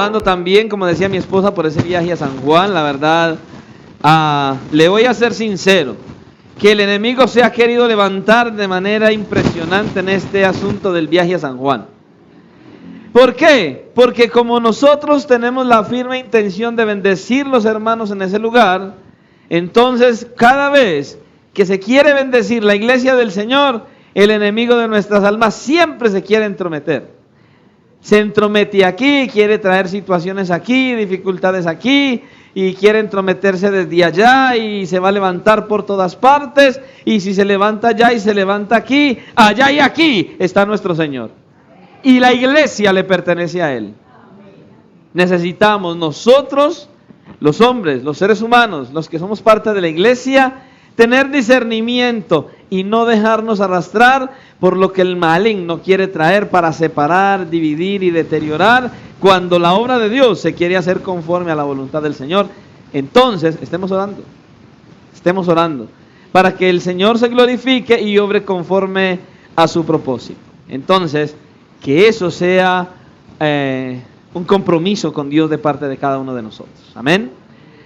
trabajando también, como decía mi esposa, por ese viaje a San Juan. La verdad, le voy a ser sincero, que el enemigo se ha querido levantar de manera impresionante en este asunto del viaje a San Juan. ¿Por qué? Porque como nosotros tenemos la firme intención de bendecir los hermanos en ese lugar, entonces cada vez que se quiere bendecir la iglesia del Señor, el enemigo de nuestras almas siempre se quiere entrometer. Se entromete aquí, quiere traer situaciones aquí, dificultades aquí, y quiere entrometerse desde allá, y se va a levantar por todas partes, y si se levanta allá y se levanta aquí, allá y aquí está nuestro Señor. Y la iglesia le pertenece a Él. Necesitamos nosotros, los hombres, los seres humanos, los que somos parte de la iglesia, tener discernimiento y no dejarnos arrastrar por lo que el maligno quiere traer para separar, dividir y deteriorar, cuando la obra de Dios se quiere hacer conforme a la voluntad del Señor. Entonces, estemos orando para que el Señor se glorifique y obre conforme a su propósito. Entonces, que eso sea un compromiso con Dios de parte de cada uno de nosotros. Amén.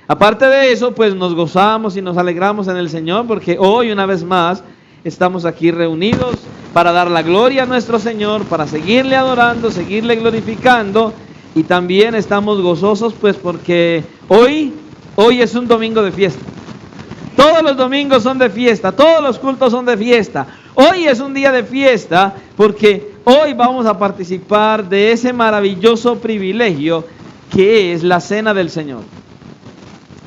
Aparte de eso, pues nos gozamos y nos alegramos en el Señor, porque hoy una vez más estamos aquí reunidos para dar la gloria a nuestro Señor, para seguirle adorando, seguirle glorificando, y también estamos gozosos pues porque hoy es un domingo de fiesta. Todos los domingos son de fiesta, todos los cultos son de fiesta. Hoy es un día de fiesta porque hoy vamos a participar de ese maravilloso privilegio que es la cena del Señor.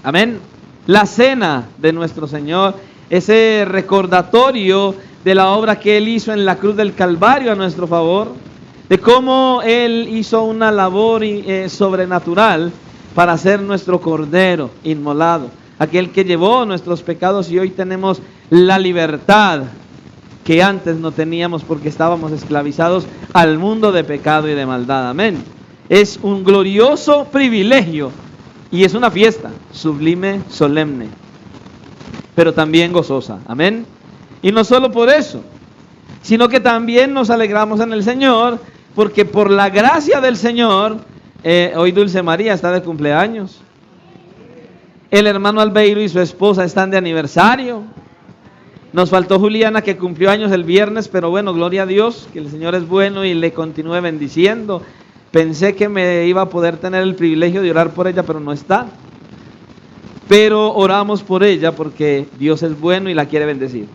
Amén. La cena de nuestro Señor, ese recordatorio de la obra que Él hizo en la cruz del Calvario a nuestro favor, de cómo Él hizo una labor sobrenatural para ser nuestro Cordero inmolado, aquel que llevó nuestros pecados, y hoy tenemos la libertad que antes no teníamos porque estábamos esclavizados al mundo de pecado y de maldad. Amén. Es un glorioso privilegio. Y es una fiesta sublime, solemne, pero también gozosa. Amén. Y no solo por eso, sino que también nos alegramos en el Señor, porque por la gracia del Señor, hoy Dulce María está de cumpleaños. El hermano Albeiro y su esposa están de aniversario. Nos faltó Juliana, que cumplió años el viernes, pero bueno, gloria a Dios, que el Señor es bueno y le continúe bendiciendo. Pensé que me iba a poder tener el privilegio de orar por ella, pero no está. Pero oramos por ella porque Dios es bueno y la quiere bendecir.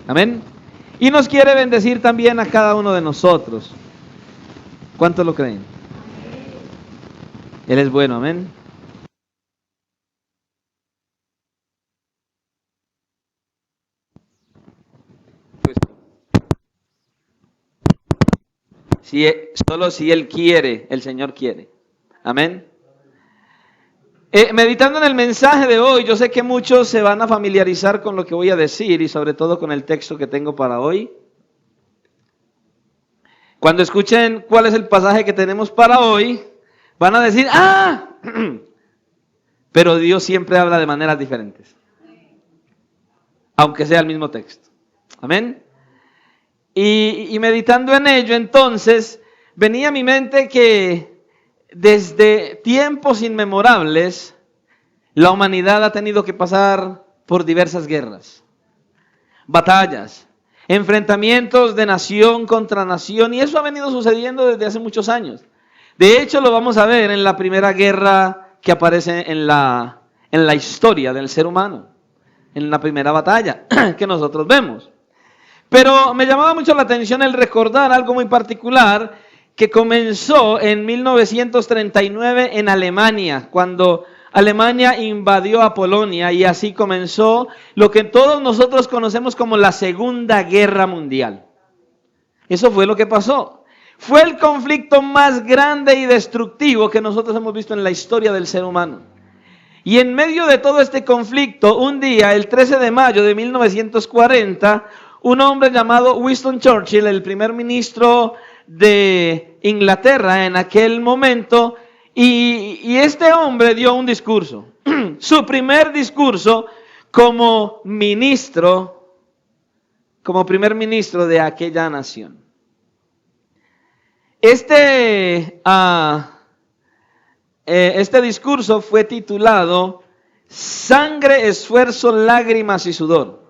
Amén. Y nos quiere bendecir también a cada uno de nosotros. ¿Cuántos lo creen? Él es bueno, amén. Solo si Él quiere, el Señor quiere. Amén. Meditando en el mensaje de hoy, yo sé que muchos se van a familiarizar con lo que voy a decir y sobre todo con el texto que tengo para hoy. Cuando escuchen cuál es el pasaje que tenemos para hoy, van a decir, ¡ah! Pero Dios siempre habla de maneras diferentes, aunque sea el mismo texto. Amén. Y meditando en ello, entonces, venía a mi mente que desde tiempos inmemorables, la humanidad ha tenido que pasar por diversas guerras, batallas, enfrentamientos de nación contra nación, y eso ha venido sucediendo desde hace muchos años. De hecho, lo vamos a ver en la primera guerra que aparece en la historia del ser humano, en la primera batalla que nosotros vemos. Pero me llamaba mucho la atención el recordar algo muy particular que comenzó en 1939 en Alemania, cuando Alemania invadió a Polonia, y así comenzó lo que todos nosotros conocemos como la Segunda Guerra Mundial. Eso fue lo que pasó. Fue el conflicto más grande y destructivo que nosotros hemos visto en la historia del ser humano. Y en medio de todo este conflicto, un día, el 13 de mayo de 1940, un hombre llamado Winston Churchill, el primer ministro de Inglaterra en aquel momento, y este hombre dio un discurso, su primer discurso como primer ministro de aquella nación. Este este discurso fue titulado Sangre, Esfuerzo, Lágrimas y Sudor.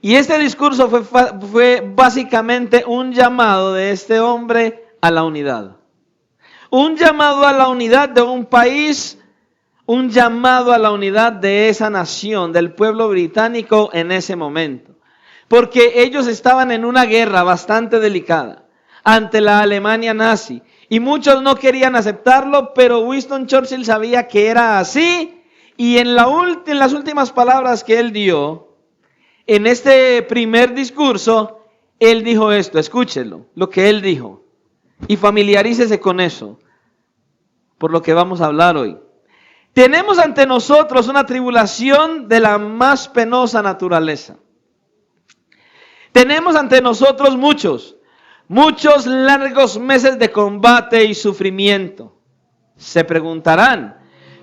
Y este discurso fue básicamente un llamado de este hombre a la unidad. Un llamado a la unidad de un país, un llamado a la unidad de esa nación, del pueblo británico en ese momento. Porque ellos estaban en una guerra bastante delicada ante la Alemania nazi. Y muchos no querían aceptarlo, pero Winston Churchill sabía que era así. Y en las últimas palabras que él dio, en este primer discurso, él dijo esto, escúchelo, lo que él dijo. Y familiarícese con eso, por lo que vamos a hablar hoy. Tenemos ante nosotros una tribulación de la más penosa naturaleza. Tenemos ante nosotros muchos largos meses de combate y sufrimiento. Se preguntarán,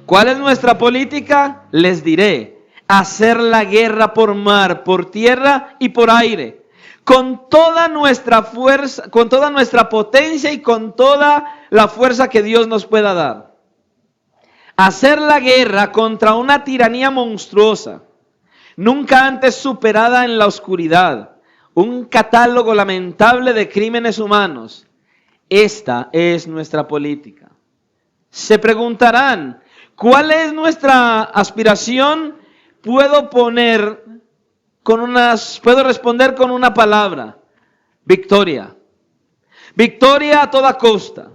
¿cuál es nuestra política? Les diré, hacer la guerra por mar, por tierra y por aire, con toda nuestra fuerza, con toda nuestra potencia y con toda la fuerza que Dios nos pueda dar. Hacer la guerra contra una tiranía monstruosa, nunca antes superada en la oscuridad, un catálogo lamentable de crímenes humanos. Esta es nuestra política. Se preguntarán, ¿cuál es nuestra aspiración? Puedo responder con una palabra: victoria. Victoria a toda costa.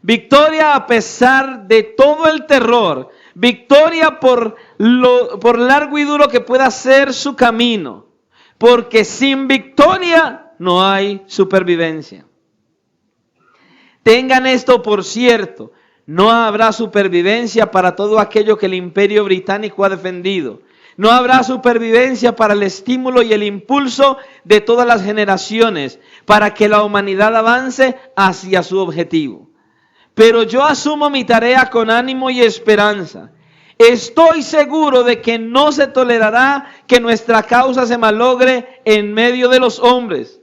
Victoria a pesar de todo el terror. Victoria por largo y duro que pueda ser su camino. Porque sin victoria no hay supervivencia. Tengan esto por cierto, no habrá supervivencia para todo aquello que el Imperio Británico ha defendido. No habrá supervivencia para el estímulo y el impulso de todas las generaciones, para que la humanidad avance hacia su objetivo. Pero yo asumo mi tarea con ánimo y esperanza. Estoy seguro de que no se tolerará que nuestra causa se malogre en medio de los hombres.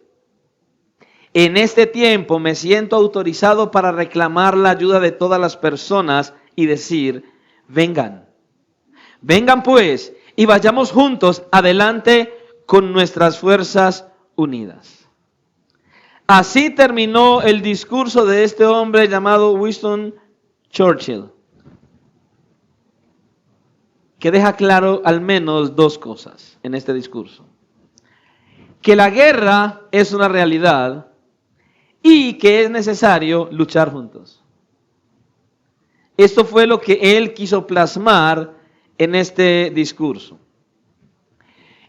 En este tiempo me siento autorizado para reclamar la ayuda de todas las personas y decir, vengan. Vengan pues y vayamos juntos adelante con nuestras fuerzas unidas. Así terminó el discurso de este hombre llamado Winston Churchill, que deja claro al menos dos cosas en este discurso. Que la guerra es una realidad y que es necesario luchar juntos. Esto fue lo que él quiso plasmar en este discurso.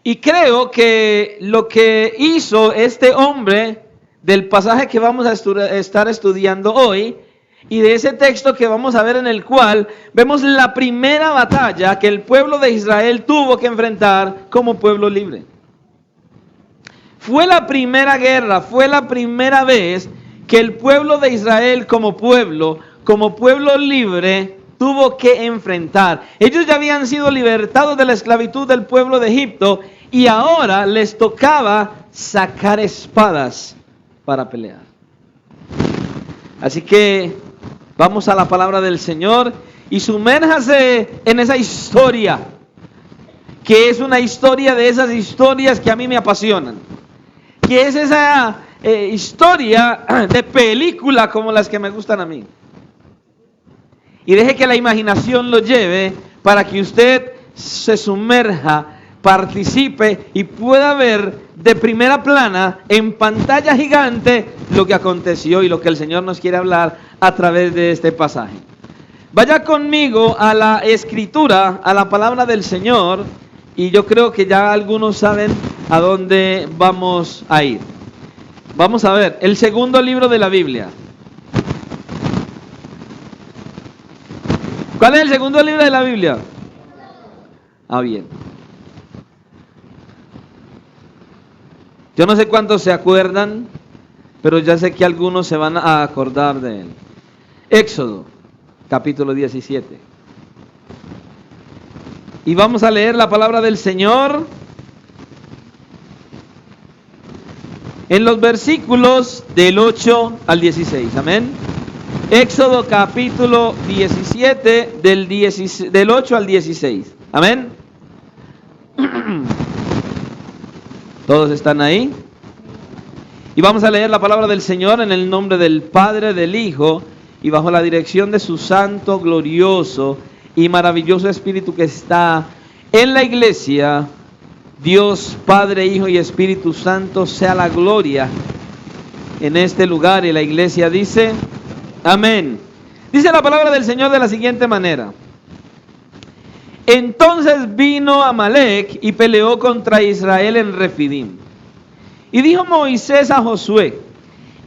Y creo que lo que hizo este hombre del pasaje que vamos a estar estudiando hoy y de ese texto que vamos a ver, en el cual vemos la primera batalla que el pueblo de Israel tuvo que enfrentar como pueblo libre. Fue la primera guerra, fue la primera vez que el pueblo de Israel como pueblo libre tuvo que enfrentar. Ellos ya habían sido libertados de la esclavitud del pueblo de Egipto y ahora les tocaba sacar espadas para pelear. Así que vamos a la palabra del Señor y sumérjase en esa historia, que es una historia de esas historias que a mí me apasionan, que es esa historia de película como las que me gustan a mí. Y deje que la imaginación lo lleve para que usted se sumerja, participe y pueda ver de primera plana, en pantalla gigante, lo que aconteció y lo que el Señor nos quiere hablar a través de este pasaje. Vaya conmigo a la Escritura, a la palabra del Señor, y yo creo que ya algunos saben a dónde vamos a ir. Vamos a ver, el segundo libro de la Biblia. ¿Cuál es el segundo libro de la Biblia? Bien. Yo no sé cuántos se acuerdan, pero ya sé que algunos se van a acordar de él. Éxodo, capítulo 17. Y vamos a leer la palabra del Señor en los versículos del 8 al 16. Amén. Éxodo capítulo 17, del 8 al 16. Amén. ¿Todos están ahí? Y vamos a leer la palabra del Señor en el nombre del Padre, del Hijo, y bajo la dirección de su santo, glorioso y maravilloso Espíritu que está en la iglesia. Dios, Padre, Hijo y Espíritu Santo, sea la gloria en este lugar. Y la iglesia dice, amén. Dice la palabra del Señor de la siguiente manera. Entonces vino Amalec y peleó contra Israel en Refidim. Y dijo Moisés a Josué,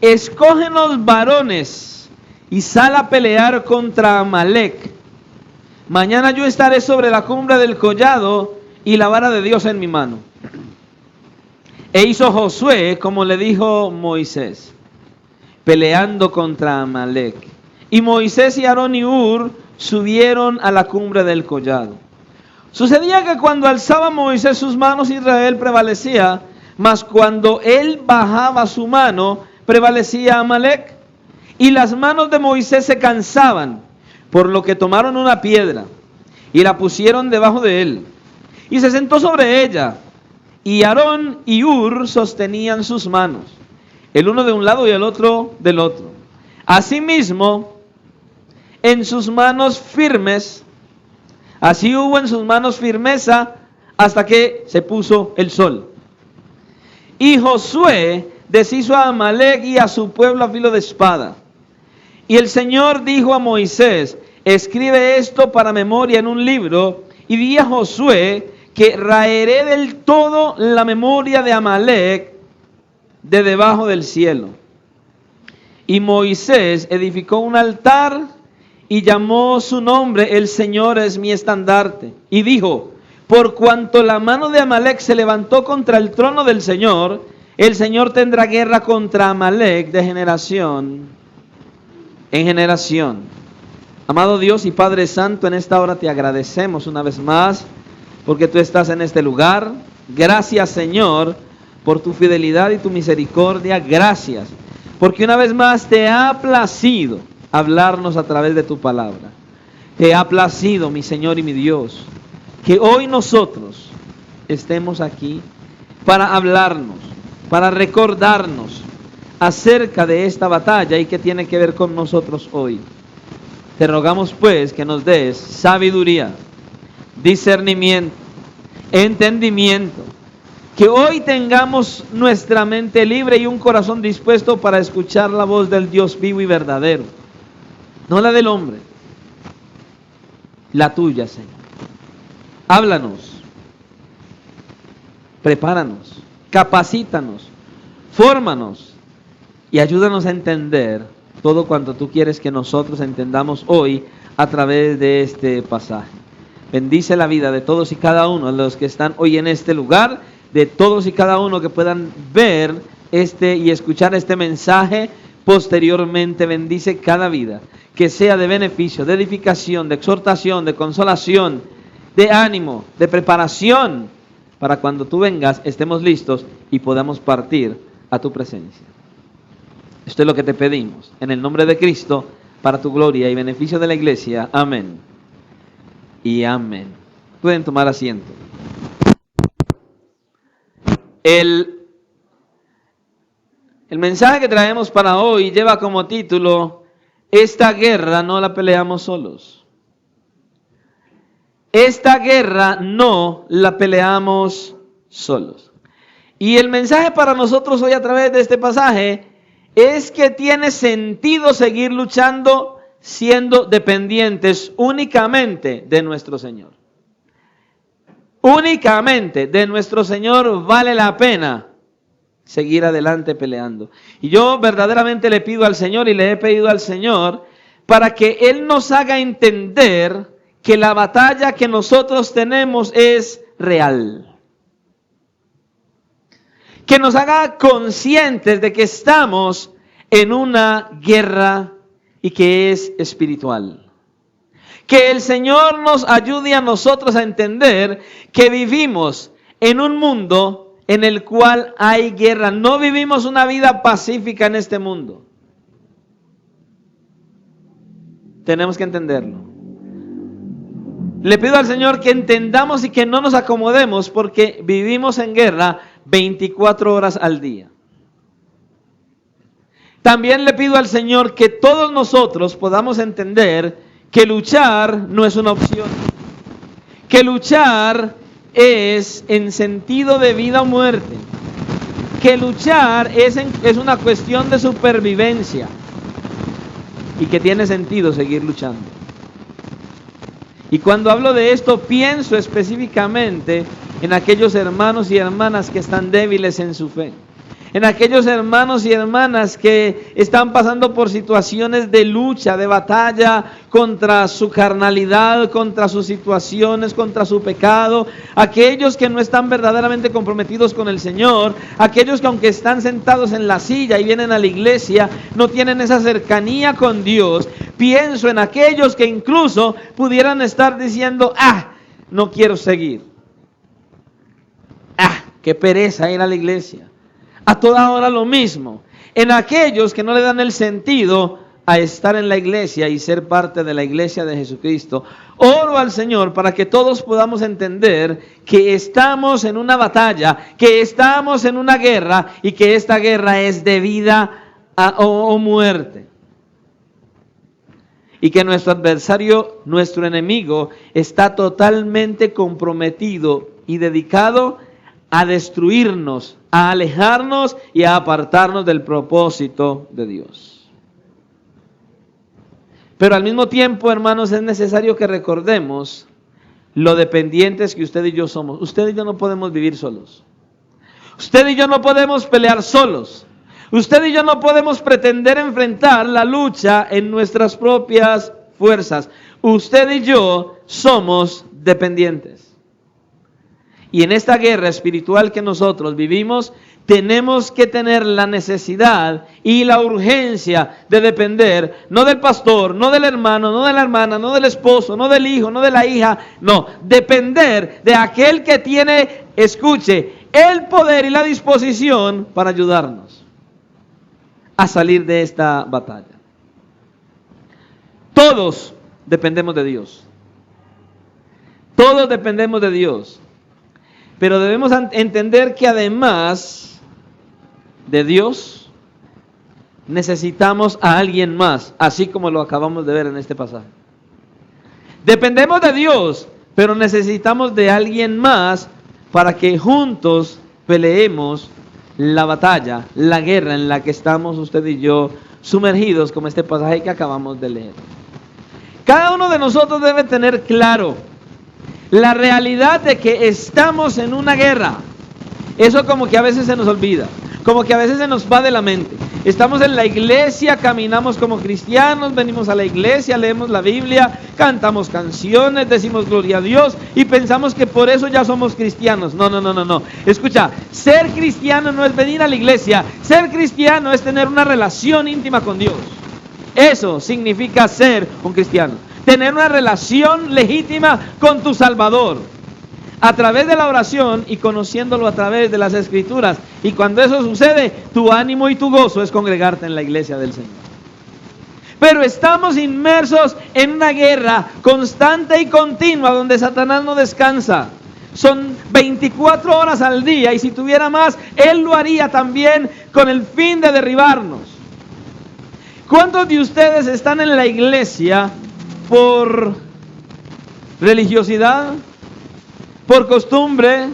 escógenos varones y sal a pelear contra Amalec. Mañana yo estaré sobre la cumbre del collado y la vara de Dios en mi mano. E hizo Josué como le dijo Moisés, peleando contra Amalec. Y Moisés y Aarón y Hur subieron a la cumbre del collado. Sucedía que cuando alzaba Moisés sus manos, Israel prevalecía, mas cuando él bajaba su mano, prevalecía Amalec. Y las manos de Moisés se cansaban, por lo que tomaron una piedra y la pusieron debajo de él. Y se sentó sobre ella, y Aarón y Hur sostenían sus manos, el uno de un lado y el otro del otro. Asimismo, en sus manos firmes, así hubo en sus manos firmeza hasta que se puso el sol. Y Josué deshizo a Amalec y a su pueblo a filo de espada. Y el Señor dijo a Moisés, escribe esto para memoria en un libro, y di a Josué que raeré del todo la memoria de Amalec de debajo del cielo. Y Moisés edificó un altar y llamó su nombre, el Señor es mi estandarte. Y dijo, por cuanto la mano de Amalec se levantó contra el trono del Señor, el Señor tendrá guerra contra Amalec de generación en generación. Amado Dios y Padre Santo, en esta hora te agradecemos una vez más porque tú estás en este lugar. Gracias, Señor, por tu fidelidad y tu misericordia. Gracias, porque una vez más te ha placido hablarnos a través de tu palabra. Te ha placido, mi Señor y mi Dios, que hoy nosotros estemos aquí para hablarnos, para recordarnos acerca de esta batalla y que tiene que ver con nosotros hoy. Te rogamos pues que nos des sabiduría, discernimiento, entendimiento, que hoy tengamos nuestra mente libre y un corazón dispuesto para escuchar la voz del Dios vivo y verdadero, no la del hombre, la tuya, Señor. Háblanos, prepáranos, capacítanos, fórmanos y ayúdanos a entender todo cuanto tú quieres que nosotros entendamos hoy a través de este pasaje. Bendice la vida de todos y cada uno de los que están hoy en este lugar, de todos y cada uno que puedan ver y escuchar este mensaje posteriormente. Bendice cada vida, que sea de beneficio, de edificación, de exhortación, de consolación, de ánimo, de preparación, para cuando tú vengas estemos listos y podamos partir a tu presencia. Esto es lo que te pedimos, en el nombre de Cristo, para tu gloria y beneficio de la iglesia. Amén y amén. Pueden tomar asiento. El mensaje que traemos para hoy lleva como título, esta guerra no la peleamos solos. Esta guerra no la peleamos solos. Y el mensaje para nosotros hoy a través de este pasaje es que tiene sentido seguir luchando siendo dependientes únicamente de nuestro Señor. Únicamente de nuestro Señor vale la pena seguir adelante peleando. Y yo verdaderamente le pido al Señor y le he pedido al Señor para que Él nos haga entender que la batalla que nosotros tenemos es real. Que nos haga conscientes de que estamos en una guerra y que es espiritual. Que el Señor nos ayude a nosotros a entender que vivimos en un mundo en el cual hay guerra. No vivimos una vida pacífica en este mundo. tenemos que entenderlo. Le pido al Señor que entendamos y que no nos acomodemos, porque vivimos en guerra 24 horas al día. También le pido al Señor que todos nosotros podamos entender que luchar no es una opción. Que luchar es en sentido de vida o muerte. Que luchar es una cuestión de supervivencia. Y que tiene sentido seguir luchando. Y cuando hablo de esto, pienso específicamente en aquellos hermanos y hermanas que están débiles en su fe. En aquellos hermanos y hermanas que están pasando por situaciones de lucha, de batalla contra su carnalidad, contra sus situaciones, contra su pecado. Aquellos que no están verdaderamente comprometidos con el Señor. Aquellos que aunque están sentados en la silla y vienen a la iglesia, no tienen esa cercanía con Dios. Pienso en aquellos que incluso pudieran estar diciendo, no quiero seguir. Qué pereza ir a la iglesia. A toda hora lo mismo. En aquellos que no le dan el sentido a estar en la iglesia y ser parte de la iglesia de Jesucristo. Oro al Señor para que todos podamos entender que estamos en una batalla, que estamos en una guerra y que esta guerra es de vida o muerte. Y que nuestro adversario, nuestro enemigo, está totalmente comprometido y dedicado a destruirnos, a alejarnos y a apartarnos del propósito de Dios. Pero al mismo tiempo, hermanos, es necesario que recordemos lo dependientes que usted y yo somos. Usted y yo no podemos vivir solos. Usted y yo no podemos pelear solos. Usted y yo no podemos pretender enfrentar la lucha en nuestras propias fuerzas. Usted y yo somos dependientes. Y en esta guerra espiritual que nosotros vivimos, tenemos que tener la necesidad y la urgencia de depender, no del pastor, no del hermano, no de la hermana, no del esposo, no del hijo, no de la hija, no, depender de aquel que tiene, escuche, el poder y la disposición para ayudarnos a salir de esta batalla. Todos dependemos de Dios. Todos dependemos de Dios. Pero debemos entender que además de Dios, necesitamos a alguien más, así como lo acabamos de ver en este pasaje. Dependemos de Dios, pero necesitamos de alguien más para que juntos peleemos la batalla, la guerra en la que estamos usted y yo sumergidos, como este pasaje que acabamos de leer. Cada uno de nosotros debe tener claro la realidad de que estamos en una guerra. Eso como que a veces se nos olvida, como que a veces se nos va de la mente. Estamos en la iglesia, caminamos como cristianos, venimos a la iglesia, leemos la Biblia, cantamos canciones, decimos gloria a Dios y pensamos que por eso ya somos cristianos. No. Escucha, ser cristiano no es venir a la iglesia, ser cristiano es tener una relación íntima con Dios. Eso significa ser un cristiano. Tener una relación legítima con tu Salvador, a través de la oración y conociéndolo a través de las Escrituras. Y cuando eso sucede, tu ánimo y tu gozo es congregarte en la iglesia del Señor. Pero estamos inmersos en una guerra constante y continua donde Satanás no descansa. Son 24 horas al día y si tuviera más, él lo haría también con el fin de derribarnos. ¿Cuántos de ustedes están en la iglesia por religiosidad, por costumbre,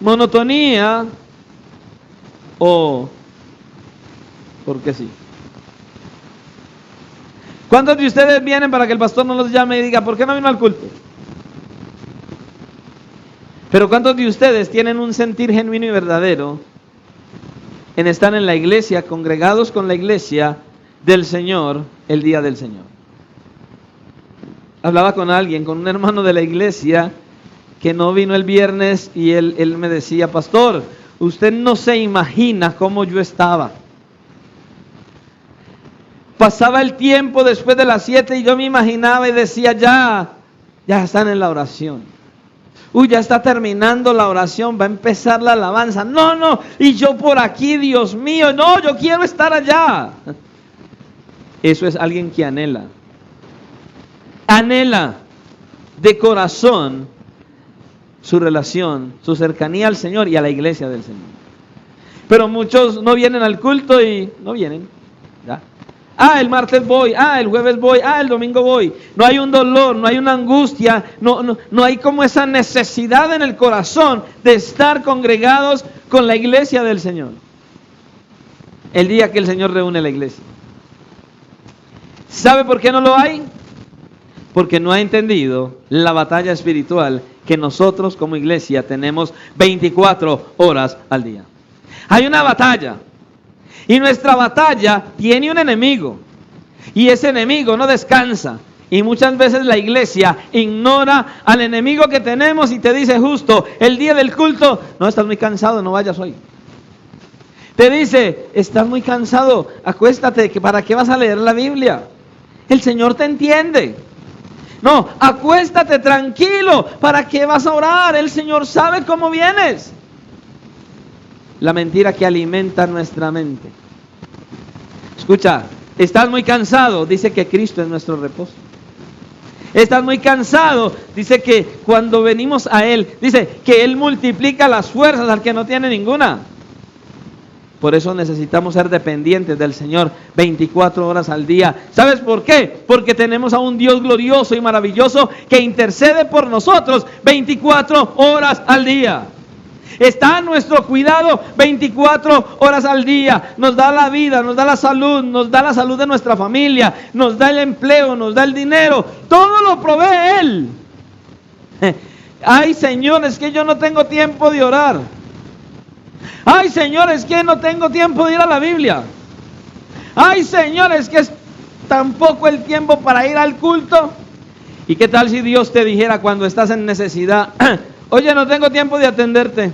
monotonía o porque sí? ¿Cuántos de ustedes vienen para que el pastor no los llame y diga, ¿por qué no vino al culto? Pero ¿cuántos de ustedes tienen un sentir genuino y verdadero en estar en la iglesia, congregados con la iglesia del Señor, el día del Señor? Hablaba con alguien, con un hermano de la iglesia que no vino el viernes y él me decía, pastor, usted no se imagina cómo yo estaba. Pasaba el tiempo después de las 7 y yo me imaginaba y decía, ya están en la oración. Ya está terminando la oración, va a empezar la alabanza. No, y yo por aquí, Dios mío, no, yo quiero estar allá. Eso es alguien que anhela anhela de corazón su relación, su cercanía al Señor y a la iglesia del Señor. Pero muchos no vienen al culto y no vienen. ¿Ya? El martes voy, el jueves voy, el domingo voy. No hay un dolor, no hay una angustia, no hay como esa necesidad en el corazón de estar congregados con la iglesia del Señor. El día que el Señor reúne la iglesia. ¿Sabe por qué no lo hay? Porque no ha entendido la batalla espiritual que nosotros como iglesia tenemos 24 horas al día. Hay una batalla. Y nuestra batalla tiene un enemigo. Y ese enemigo no descansa. Y muchas veces la iglesia ignora al enemigo que tenemos y te dice justo el día del culto: no, estás muy cansado, no vayas hoy. Te dice: estás muy cansado, acuéstate, ¿para qué vas a leer la Biblia? El Señor te entiende. No, acuéstate tranquilo, ¿para qué vas a orar? El Señor sabe cómo vienes. La mentira que alimenta nuestra mente. Escucha, estás muy cansado, dice que Cristo es nuestro reposo. Estás muy cansado, dice que cuando venimos a Él, dice que Él multiplica las fuerzas al que no tiene ninguna. Por eso necesitamos ser dependientes del Señor 24 horas al día. ¿Sabes por qué? Porque tenemos a un Dios glorioso y maravilloso que intercede por nosotros 24 horas al día. Está a nuestro cuidado 24 horas al día. Nos da la vida, nos da la salud de nuestra familia, nos da el empleo, nos da el dinero. Todo lo provee Él. Ay, Señor, es que yo no tengo tiempo de orar. Ay, Señor, es que no tengo tiempo de ir a la Biblia. Ay, Señor, es que es tampoco el tiempo para ir al culto. ¿Y qué tal si Dios te dijera cuando estás en necesidad: oye, no tengo tiempo de atenderte?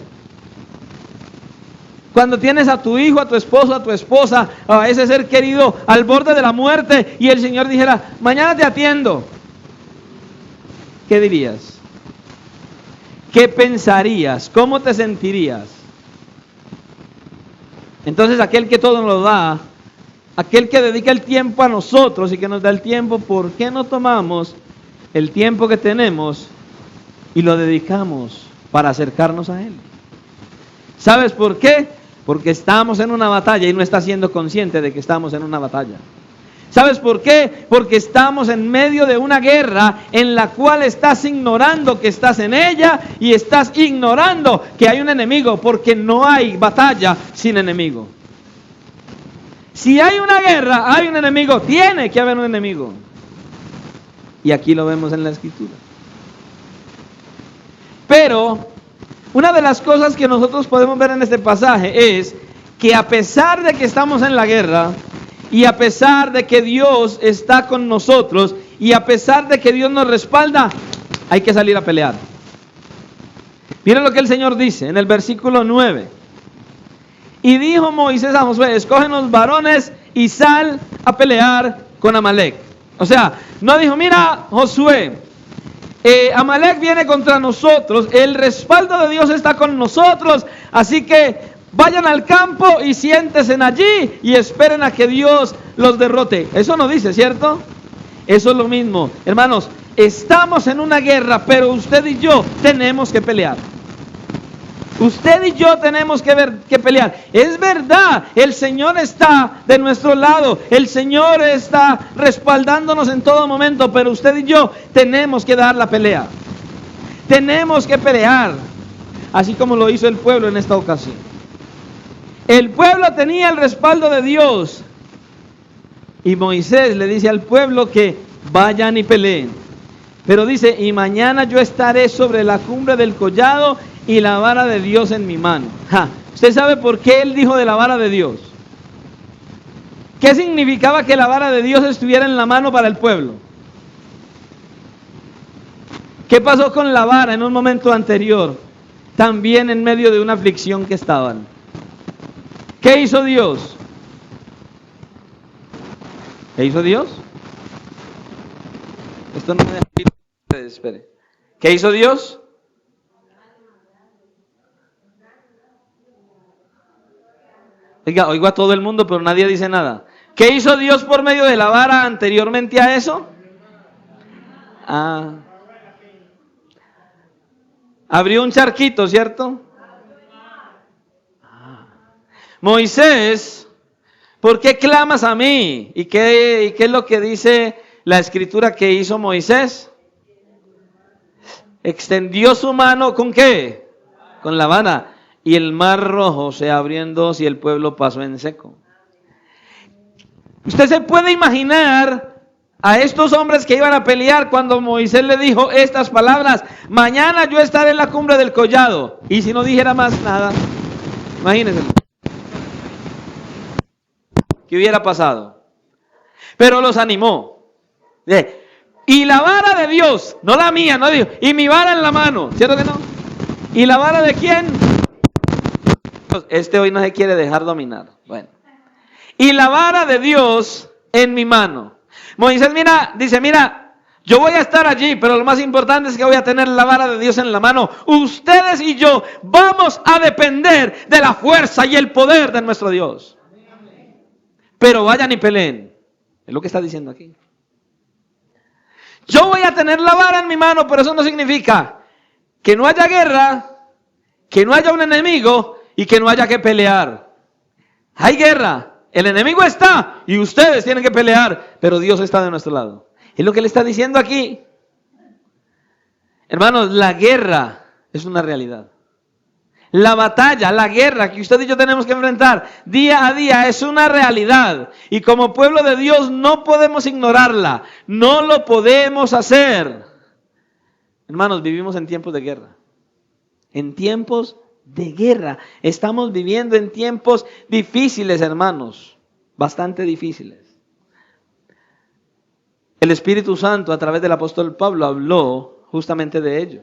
Cuando tienes a tu hijo, a tu esposo, a tu esposa, a ese ser querido al borde de la muerte, y el Señor dijera: mañana te atiendo. ¿Qué dirías? ¿Qué pensarías? ¿Cómo te sentirías? Entonces aquel que todo nos lo da, aquel que dedica el tiempo a nosotros y que nos da el tiempo, ¿por qué no tomamos el tiempo que tenemos y lo dedicamos para acercarnos a Él? ¿Sabes por qué? Porque estamos en una batalla y no estás siendo consciente de que estamos en una batalla. ¿Sabes por qué? Porque estamos en medio de una guerra en la cual estás ignorando que estás en ella y estás ignorando que hay un enemigo, porque no hay batalla sin enemigo. Si hay una guerra, hay un enemigo, tiene que haber un enemigo. Y aquí lo vemos en la Escritura. Pero una de las cosas que nosotros podemos ver en este pasaje es que a pesar de que estamos en la guerra, y a pesar de que Dios está con nosotros, y a pesar de que Dios nos respalda, hay que salir a pelear. Miren lo que el Señor dice en el versículo 9. Y dijo Moisés a Josué: escógenos varones y sal a pelear con Amalek. O sea, no dijo: mira, Josué, Amalek viene contra nosotros, el respaldo de Dios está con nosotros, así que vayan al campo y siéntense allí y esperen a que Dios los derrote. Eso no dice, ¿cierto? Eso es lo mismo. Hermanos, estamos en una guerra, pero usted y yo tenemos que pelear. Usted y yo tenemos que pelear. Es verdad, el Señor está de nuestro lado, el Señor está respaldándonos en todo momento, pero usted y yo tenemos que dar la pelea. Tenemos que pelear, así como lo hizo el pueblo en esta ocasión. El pueblo tenía el respaldo de Dios, y Moisés le dice al pueblo que vayan y peleen. Pero dice: y mañana yo estaré sobre la cumbre del collado y la vara de Dios en mi mano. ¿Usted sabe por qué él dijo de la vara de Dios? ¿Qué significaba que la vara de Dios estuviera en la mano para el pueblo? ¿Qué pasó con la vara en un momento anterior? También en medio de una aflicción que estaban. ¿Qué hizo Dios? ¿Qué hizo Dios? Esto no me deja. Espere. ¿Qué hizo Dios? Oigo a todo el mundo, pero nadie dice nada. ¿Qué hizo Dios por medio de la vara anteriormente a eso? Ah. Abrió un charquito, ¿cierto? Moisés, ¿por qué clamas a mí? ¿Y qué es lo que dice la escritura que hizo Moisés? Extendió su mano, ¿con qué? Con la vara. Y el mar rojo se abrió en dos y el pueblo pasó en seco. Usted se puede imaginar a estos hombres que iban a pelear cuando Moisés le dijo estas palabras: mañana yo estaré en la cumbre del collado. Y si no dijera más nada, imagínense ¿qué hubiera pasado? Pero los animó. Y la vara de Dios, no la mía, no digo, y mi vara en la mano, ¿cierto que no? ¿Y la vara de quién? Este hoy no se quiere dejar dominar. Bueno. Y la vara de Dios en mi mano. Moisés dice, yo voy a estar allí, pero lo más importante es que voy a tener la vara de Dios en la mano. Ustedes y yo vamos a depender de la fuerza y el poder de nuestro Dios. Pero vayan y peleen. Es lo que está diciendo aquí. Yo voy a tener la vara en mi mano, pero eso no significa que no haya guerra, que no haya un enemigo y que no haya que pelear. Hay guerra. El enemigo está y ustedes tienen que pelear, pero Dios está de nuestro lado. Es lo que le está diciendo aquí. Hermanos, la guerra es una realidad. La batalla, la guerra que usted y yo tenemos que enfrentar día a día es una realidad. Y como pueblo de Dios no podemos ignorarla. No lo podemos hacer. Hermanos, vivimos en tiempos de guerra. En tiempos de guerra. Estamos viviendo en tiempos difíciles, hermanos. Bastante difíciles. El Espíritu Santo a través del apóstol Pablo habló justamente de ello.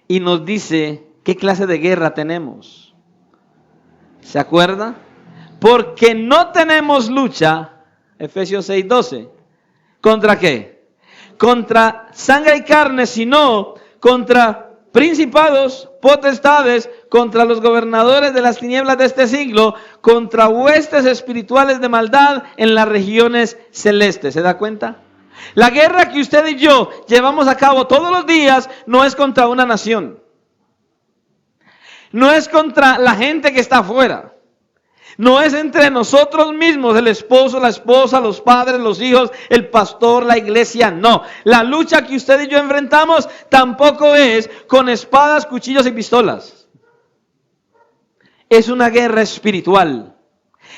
Y nos dice qué clase de guerra tenemos. ¿Se acuerda? Porque no tenemos lucha, Efesios 6:12. ¿Contra qué? Contra sangre y carne, sino contra principados, potestades, contra los gobernadores de las tinieblas de este siglo, contra huestes espirituales de maldad en las regiones celestes. ¿Se da cuenta? La guerra que usted y yo llevamos a cabo todos los días no es contra una nación. No es contra la gente que está afuera. No es entre nosotros mismos, el esposo, la esposa, los padres, los hijos, el pastor, la iglesia. No. La lucha que usted y yo enfrentamos tampoco es con espadas, cuchillos y pistolas. Es una guerra espiritual.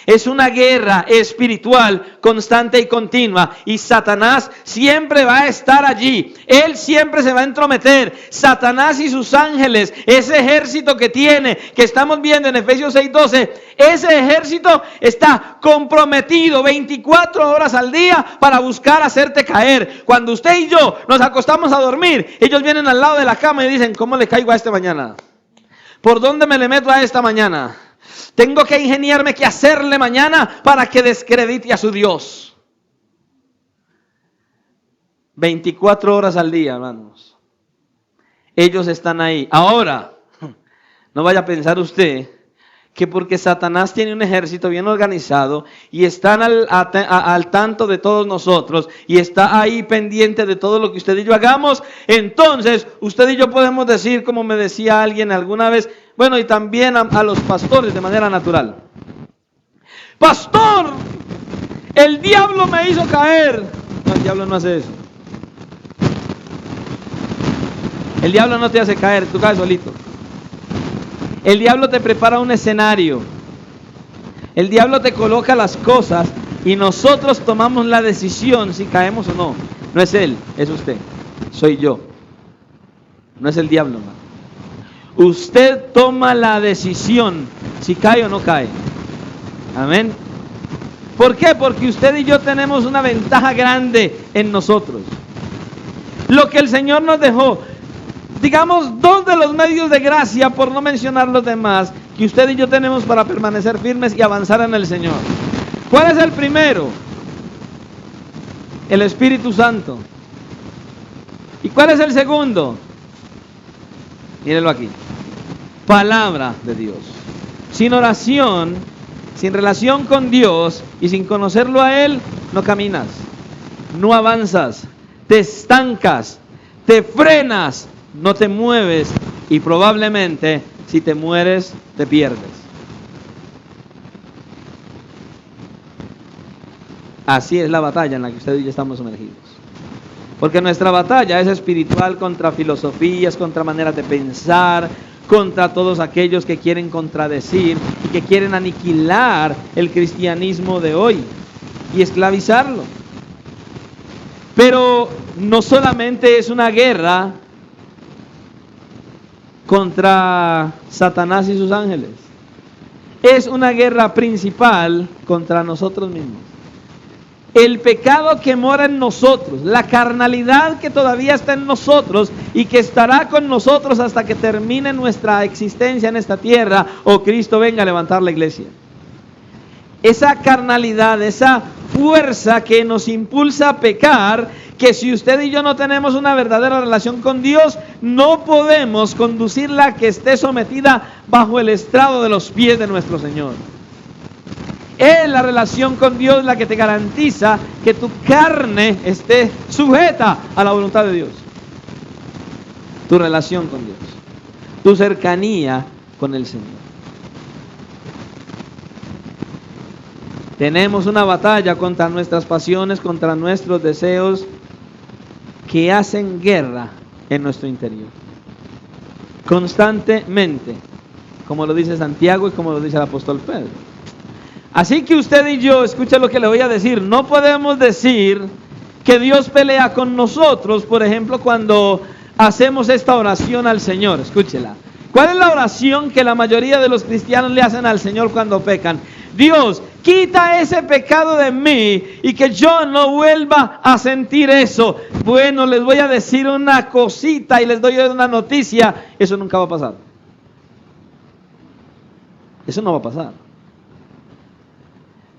Es una guerra espiritual constante y continua. Y Satanás siempre va a estar allí. Él siempre se va a entrometer. Satanás y sus ángeles, ese ejército que tiene, que estamos viendo en Efesios 6:12, ese ejército está comprometido 24 horas al día para buscar hacerte caer. Cuando usted y yo nos acostamos a dormir, ellos vienen al lado de la cama y dicen: ¿cómo le caigo a este mañana? ¿Por dónde me le meto a esta mañana? Tengo que ingeniarme qué hacerle mañana para que descredite a su Dios. 24 horas al día, hermanos. Ellos están ahí. Ahora, no vaya a pensar usted que porque Satanás tiene un ejército bien organizado y están al tanto de todos nosotros y está ahí pendiente de todo lo que usted y yo hagamos, entonces usted y yo podemos decir, como me decía alguien alguna vez, bueno, y también a los pastores de manera natural: pastor, el diablo me hizo caer. No, el diablo no hace eso. El diablo no te hace caer, tú caes solito. El diablo te prepara un escenario. El diablo te coloca las cosas y nosotros tomamos la decisión si caemos o no. No es él, es usted. Soy yo. No es el diablo, hermano. Usted toma la decisión si cae o no cae. Amén. ¿Por qué? Porque usted y yo tenemos una ventaja grande en nosotros. Lo que el Señor nos dejó, digamos, 2 de los medios de gracia, por no mencionar los demás, que usted y yo tenemos para permanecer firmes y avanzar en el Señor. ¿Cuál es el primero? El Espíritu Santo. ¿Y cuál es el segundo? Mírenlo aquí. Palabra de Dios. Sin oración, sin relación con Dios y sin conocerlo a Él, no caminas, no avanzas, te estancas, te frenas, no te mueves y probablemente si te mueres te pierdes. Así es la batalla en la que usted y yo estamos sumergidos. Porque nuestra batalla es espiritual contra filosofías, contra maneras de pensar, contra todos aquellos que quieren contradecir y que quieren aniquilar el cristianismo de hoy y esclavizarlo. Pero no solamente es una guerra contra Satanás y sus ángeles, es una guerra principal contra nosotros mismos. El pecado que mora en nosotros, la carnalidad que todavía está en nosotros y que estará con nosotros hasta que termine nuestra existencia en esta tierra o Cristo venga a levantar la iglesia. Esa carnalidad, esa fuerza que nos impulsa a pecar, que si usted y yo no tenemos una verdadera relación con Dios, no podemos conducirla a que esté sometida bajo el estrado de los pies de nuestro Señor. Es la relación con Dios la que te garantiza que tu carne esté sujeta a la voluntad de Dios. Tu relación con Dios, tu cercanía con el Señor. Tenemos una batalla contra nuestras pasiones, contra nuestros deseos que hacen guerra en nuestro interior. Constantemente, como lo dice Santiago y como lo dice el apóstol Pedro. Así que usted y yo, escucha lo que le voy a decir, no podemos decir que Dios pelea con nosotros, por ejemplo, cuando hacemos esta oración al Señor. Escúchela. ¿Cuál es la oración que la mayoría de los cristianos le hacen al Señor cuando pecan? Dios, quita ese pecado de mí y que yo no vuelva a sentir eso. Bueno, les voy a decir una cosita y les doy una noticia. Eso nunca va a pasar. Eso no va a pasar.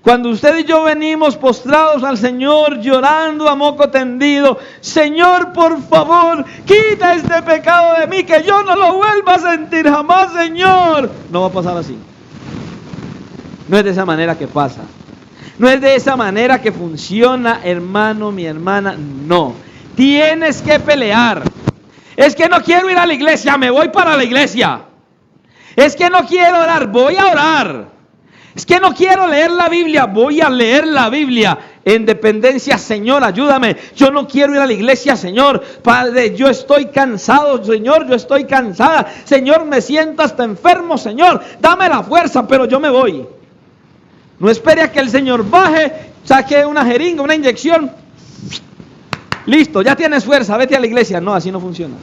Cuando usted y yo venimos postrados al Señor, llorando a moco tendido, Señor, por favor, quita este pecado de mí, que yo no lo vuelva a sentir jamás, Señor. No va a pasar así. No es de esa manera que pasa. No es de esa manera que funciona, hermano, mi hermana. No. Tienes que pelear. Es que no quiero ir a la iglesia, me voy para la iglesia. Es que no quiero orar, voy a orar. Es que no quiero leer la Biblia, voy a leer la Biblia en dependencia. Señor, ayúdame. Yo no quiero ir a la iglesia, Señor. Padre, yo estoy cansado, Señor, yo estoy cansada. Señor, me siento hasta enfermo, Señor. Dame la fuerza, pero yo me voy. No espere a que el Señor baje, saque una jeringa, una inyección. Listo, ya tienes fuerza, vete a la iglesia. No, así no funciona.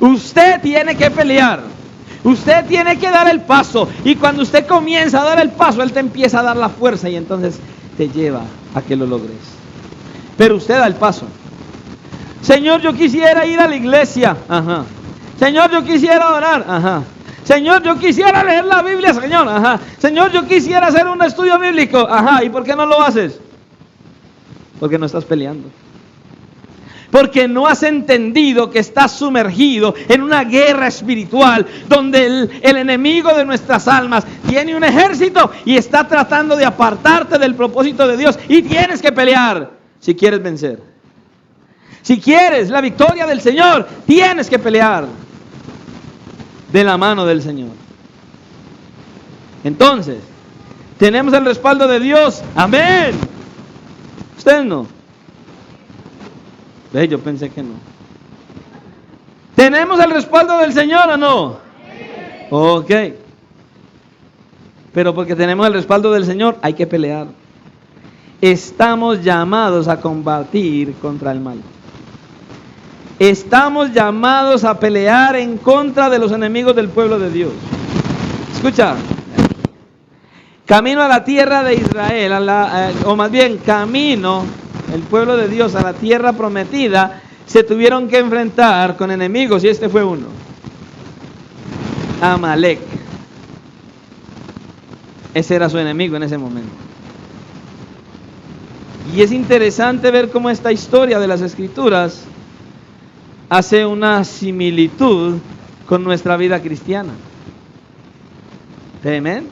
Usted tiene que pelear. Usted tiene que dar el paso, y cuando usted comienza a dar el paso, Él te empieza a dar la fuerza y entonces te lleva a que lo logres. Pero usted da el paso. Señor, yo quisiera ir a la iglesia. Ajá. Señor, yo quisiera orar. Ajá. Señor, yo quisiera leer la Biblia, Señor. Ajá. Señor, yo quisiera hacer un estudio bíblico. Ajá. ¿Y por qué no lo haces? Porque no estás peleando. Porque no has entendido que estás sumergido en una guerra espiritual donde el enemigo de nuestras almas tiene un ejército y está tratando de apartarte del propósito de Dios, y tienes que pelear si quieres vencer. Si quieres la victoria del Señor, tienes que pelear de la mano del Señor. Entonces, tenemos el respaldo de Dios. Amén. Usted no. Yo pensé que no. ¿Tenemos el respaldo del Señor o no? Ok. Pero porque tenemos el respaldo del Señor, hay que pelear. Estamos llamados a combatir contra el mal. Estamos llamados a pelear en contra de los enemigos del pueblo de Dios. Escucha. Camino a la tierra de Israel, o más bien camino el pueblo de Dios a la tierra prometida, se tuvieron que enfrentar con enemigos, y este fue uno: Amalek. Ese era su enemigo en ese momento. Y es interesante ver cómo esta historia de las Escrituras hace una similitud con nuestra vida cristiana. Tremendo.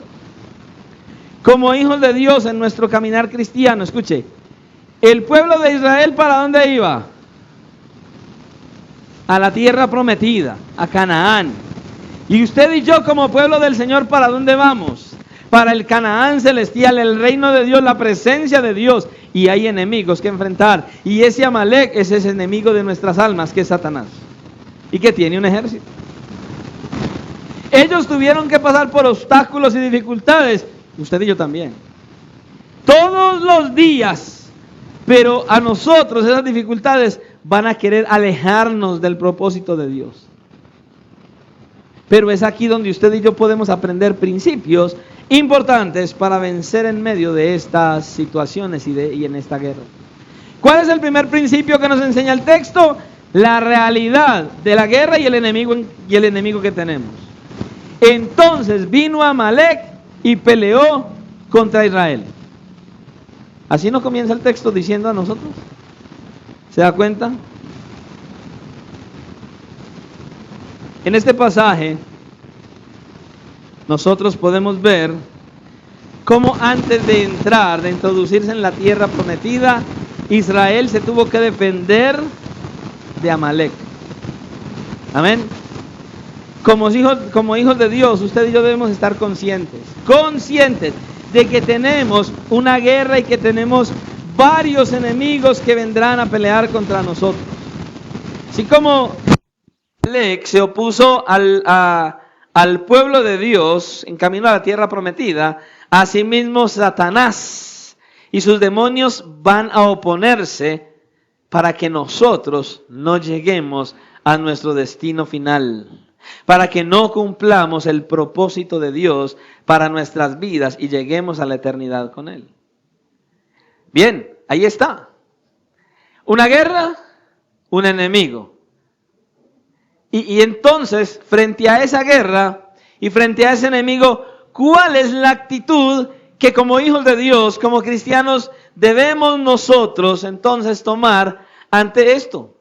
Como hijos de Dios en nuestro caminar cristiano, escuche, ¿El pueblo de Israel para dónde iba? A la tierra prometida, a Canaán. Y usted y yo como pueblo del Señor, ¿para dónde vamos? Para el Canaán celestial, el reino de Dios, la presencia de Dios. Y hay enemigos que enfrentar. Y ese Amalek es ese enemigo de nuestras almas, que es Satanás. Y que tiene un ejército. Ellos tuvieron que pasar por obstáculos y dificultades. Usted y yo también. Todos los días. Pero a nosotros esas dificultades van a querer alejarnos del propósito de Dios. Pero es aquí donde usted y yo podemos aprender principios importantes para vencer en medio de estas situaciones y en esta guerra. ¿Cuál es el primer principio que nos enseña el texto? La realidad de la guerra y el enemigo que tenemos. Entonces vino Amalek y peleó contra Israel. Así nos comienza el texto diciendo a nosotros. ¿Se da cuenta? En este pasaje nosotros podemos ver cómo antes de entrar, de introducirse en la tierra prometida, Israel se tuvo que defender de Amalek. Amén. Como hijos de Dios, usted y yo debemos estar conscientes de que tenemos una guerra y que tenemos varios enemigos que vendrán a pelear contra nosotros. Así como Amalek se opuso al pueblo de Dios en camino a la tierra prometida, asimismo Satanás y sus demonios van a oponerse para que nosotros no lleguemos a nuestro destino final, para que no cumplamos el propósito de Dios para nuestras vidas y lleguemos a la eternidad con Él. Bien, ahí está. Una guerra, un enemigo. Y entonces, frente a esa guerra y frente a ese enemigo, ¿cuál es la actitud que como hijos de Dios, como cristianos, debemos nosotros entonces tomar ante esto?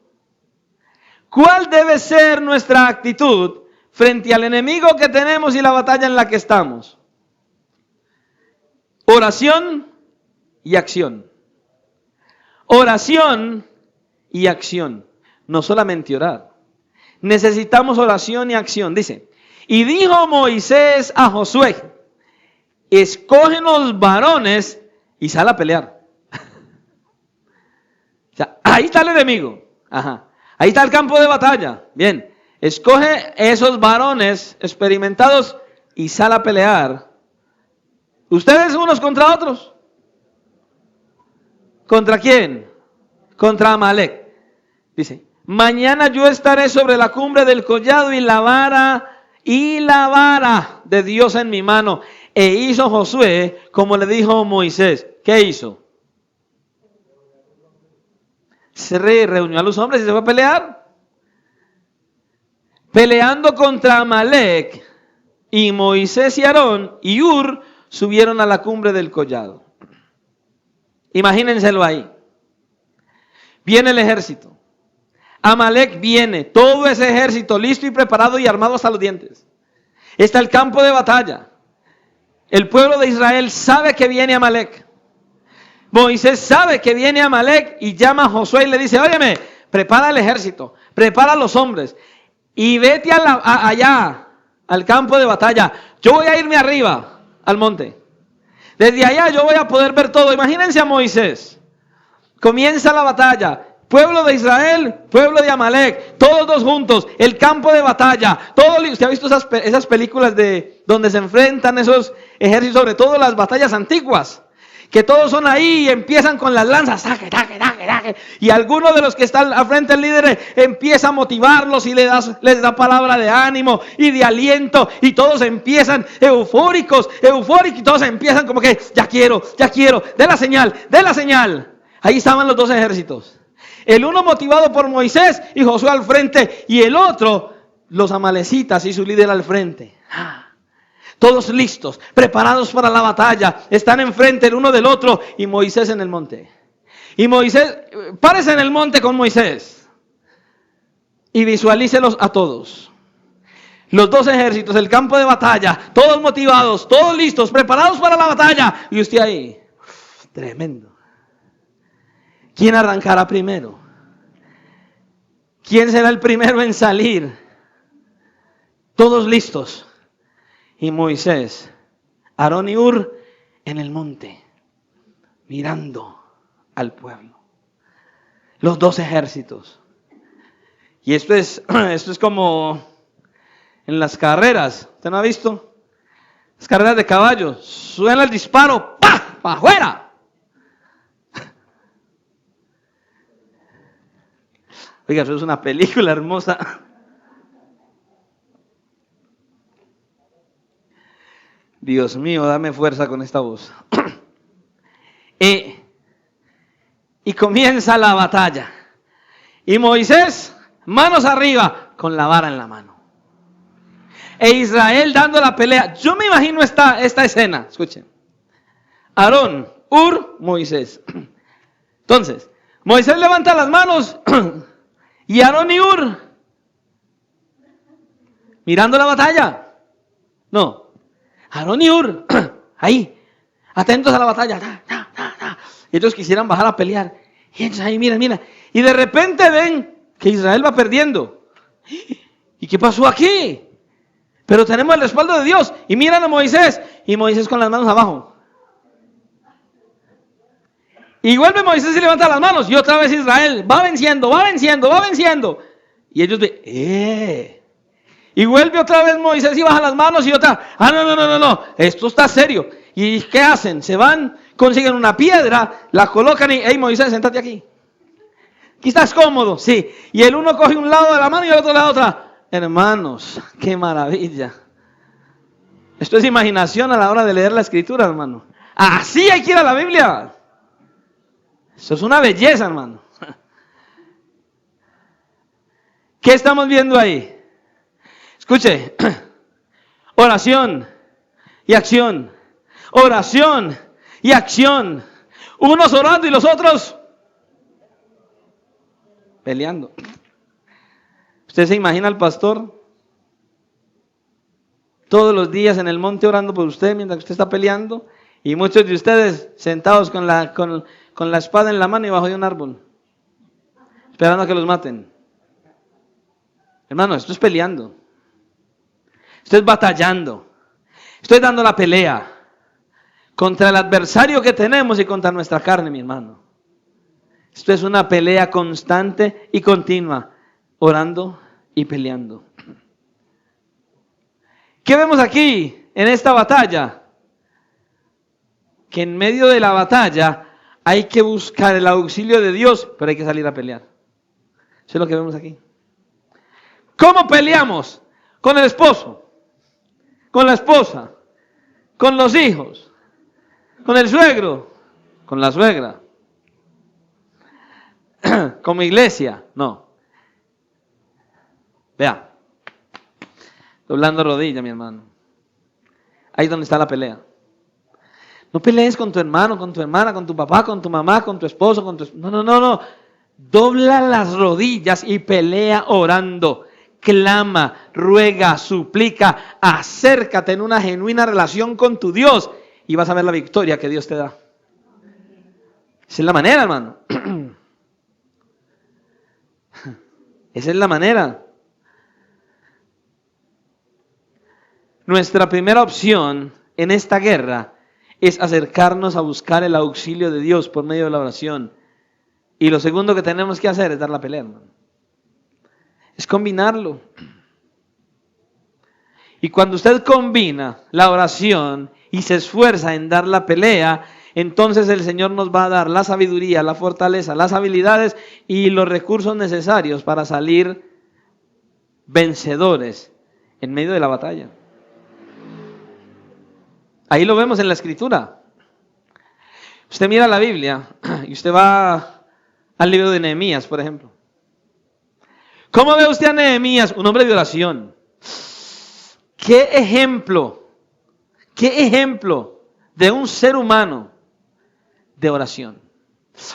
¿Cuál debe ser nuestra actitud frente al enemigo que tenemos y la batalla en la que estamos? Oración y acción. Oración y acción. No solamente orar. Necesitamos oración y acción. Dice, y dijo Moisés a Josué, escógenos varones y sal a pelear. O sea, ahí está el enemigo. Ajá. Ahí está el campo de batalla. Bien, escoge esos varones experimentados y sal a pelear. Ustedes unos contra otros. ¿Contra quién? Contra Amalek. Dice, mañana yo estaré sobre la cumbre del collado y la vara de Dios en mi mano. E hizo Josué como le dijo Moisés. ¿Qué hizo? Se reunió a los hombres y se fue a pelear. Peleando contra Amalek. Y Moisés y Aarón y Hur subieron a la cumbre del collado. Imagínenselo ahí. Viene el ejército. Amalek viene, todo ese ejército listo y preparado y armado hasta los dientes. Está el campo de batalla. El pueblo de Israel sabe que viene Amalek. Moisés sabe que viene Amalek y llama a Josué y le dice, óyeme, prepara el ejército, prepara a los hombres y vete allá, al campo de batalla. Yo voy a irme arriba, al monte. Desde allá yo voy a poder ver todo. Imagínense a Moisés. Comienza la batalla. Pueblo de Israel, pueblo de Amalek, todos dos juntos, el campo de batalla. ¿Usted ha visto esas películas de donde se enfrentan esos ejércitos, sobre todo las batallas antiguas? Que todos son ahí y empiezan con las lanzas, y alguno de los que están al frente del líder empieza a motivarlos y les da palabra de ánimo y de aliento, y todos empiezan eufóricos, y todos empiezan como que, ya quiero, dé la señal. Ahí estaban los dos ejércitos. El uno motivado por Moisés y Josué al frente, y el otro, los amalecitas y su líder al frente. Todos listos, preparados para la batalla, están enfrente el uno del otro, y Moisés en el monte. Y Moisés, párese en el monte con Moisés y visualícelos a todos. Los dos ejércitos, el campo de batalla, todos motivados, todos listos, preparados para la batalla, y usted ahí, tremendo. ¿Quién arrancará primero? ¿Quién será el primero en salir? Todos listos. Y Moisés, Aarón y Hur en el monte, mirando al pueblo. Los dos ejércitos. Y esto es como en las carreras. ¿Usted no ha visto? Las carreras de caballos. Suena el disparo. ¡Pah! ¡Para afuera! Oiga, eso es una película hermosa. Dios mío, dame fuerza con esta voz. Y comienza la batalla. Y Moisés, manos arriba, con la vara en la mano. E Israel dando la pelea. Yo me imagino esta escena. Escuchen. Aarón, Hur, Moisés. Entonces, Moisés levanta las manos y Aarón y Hur mirando la batalla. No, Aarón y Hur ahí, atentos a la batalla. Y ellos quisieran bajar a pelear. Y ellos ahí, mira. Y de repente ven que Israel va perdiendo. ¿Y qué pasó aquí? Pero tenemos el respaldo de Dios. Y miran a Moisés. Y Moisés con las manos abajo. Y vuelve Moisés y levanta las manos. Y otra vez Israel va venciendo. Y ellos ven, Y vuelve otra vez Moisés y baja las manos. Y otra, no. Esto está serio. ¿Y qué hacen? Se van, consiguen una piedra, la colocan y, hey Moisés, siéntate aquí. Aquí estás cómodo, sí. Y el uno coge un lado de la mano y el otro la otra. Hermanos, qué maravilla. Esto es imaginación a la hora de leer la escritura, hermano. Así hay que ir a la Biblia. Eso es una belleza, hermano. ¿Qué estamos viendo ahí? Escuche, oración y acción. Oración y acción. Unos orando y los otros peleando. ¿Usted se imagina al pastor todos los días en el monte orando por usted mientras usted está peleando? Y muchos de ustedes sentados con la espada en la mano y bajo de un árbol, esperando a que los maten. Hermano, esto es peleando. Esto es batallando. Estoy dando la pelea contra el adversario que tenemos y contra nuestra carne, mi hermano. Esto es una pelea constante y continua, orando y peleando. ¿Qué vemos aquí en esta batalla? Que en medio de la batalla hay que buscar el auxilio de Dios, pero hay que salir a pelear. Eso es lo que vemos aquí. ¿Cómo peleamos? Con el esposo, con la esposa, con los hijos, con el suegro, con la suegra, como iglesia, no. Vea, doblando rodilla, mi hermano. Ahí es donde está la pelea. No pelees con tu hermano, con tu hermana, con tu papá, con tu mamá, con tu esposo, con tu... No. Dobla las rodillas y pelea orando. Clama, ruega, suplica, acércate en una genuina relación con tu Dios y vas a ver la victoria que Dios te da. Esa es la manera, hermano. Esa es la manera. Nuestra primera opción en esta guerra es acercarnos a buscar el auxilio de Dios por medio de la oración. Y lo segundo que tenemos que hacer es dar la pelea, hermano. Es combinarlo. Y cuando usted combina la oración y se esfuerza en dar la pelea, entonces el Señor nos va a dar la sabiduría, la fortaleza, las habilidades y los recursos necesarios para salir vencedores en medio de la batalla. Ahí lo vemos en la Escritura. Usted mira la Biblia y usted va al libro de Nehemías, por ejemplo. ¿Cómo ve usted a Nehemías? Un hombre de oración. ¿Qué ejemplo de un ser humano de oración?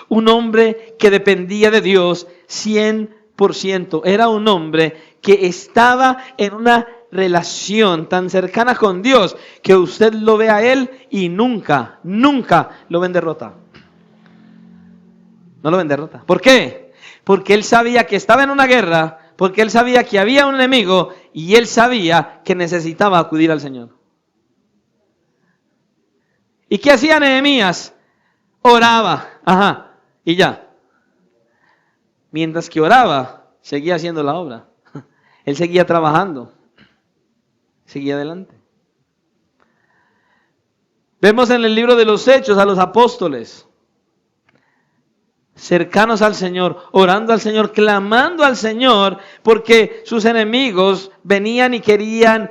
Un hombre que dependía de Dios 100%. Era un hombre que estaba en una relación tan cercana con Dios que usted lo ve a él y nunca lo ve en derrota. no lo ven derrota. ¿Por qué? Porque él sabía que estaba en una guerra, porque él sabía que había un enemigo y él sabía que necesitaba acudir al Señor. ¿Y qué hacía Nehemías? Oraba, y ya. Mientras que oraba, seguía haciendo la obra. Él seguía trabajando, seguía adelante. Vemos en el libro de los Hechos a los apóstoles cercanos al Señor, orando al Señor, clamando al Señor, porque sus enemigos venían y querían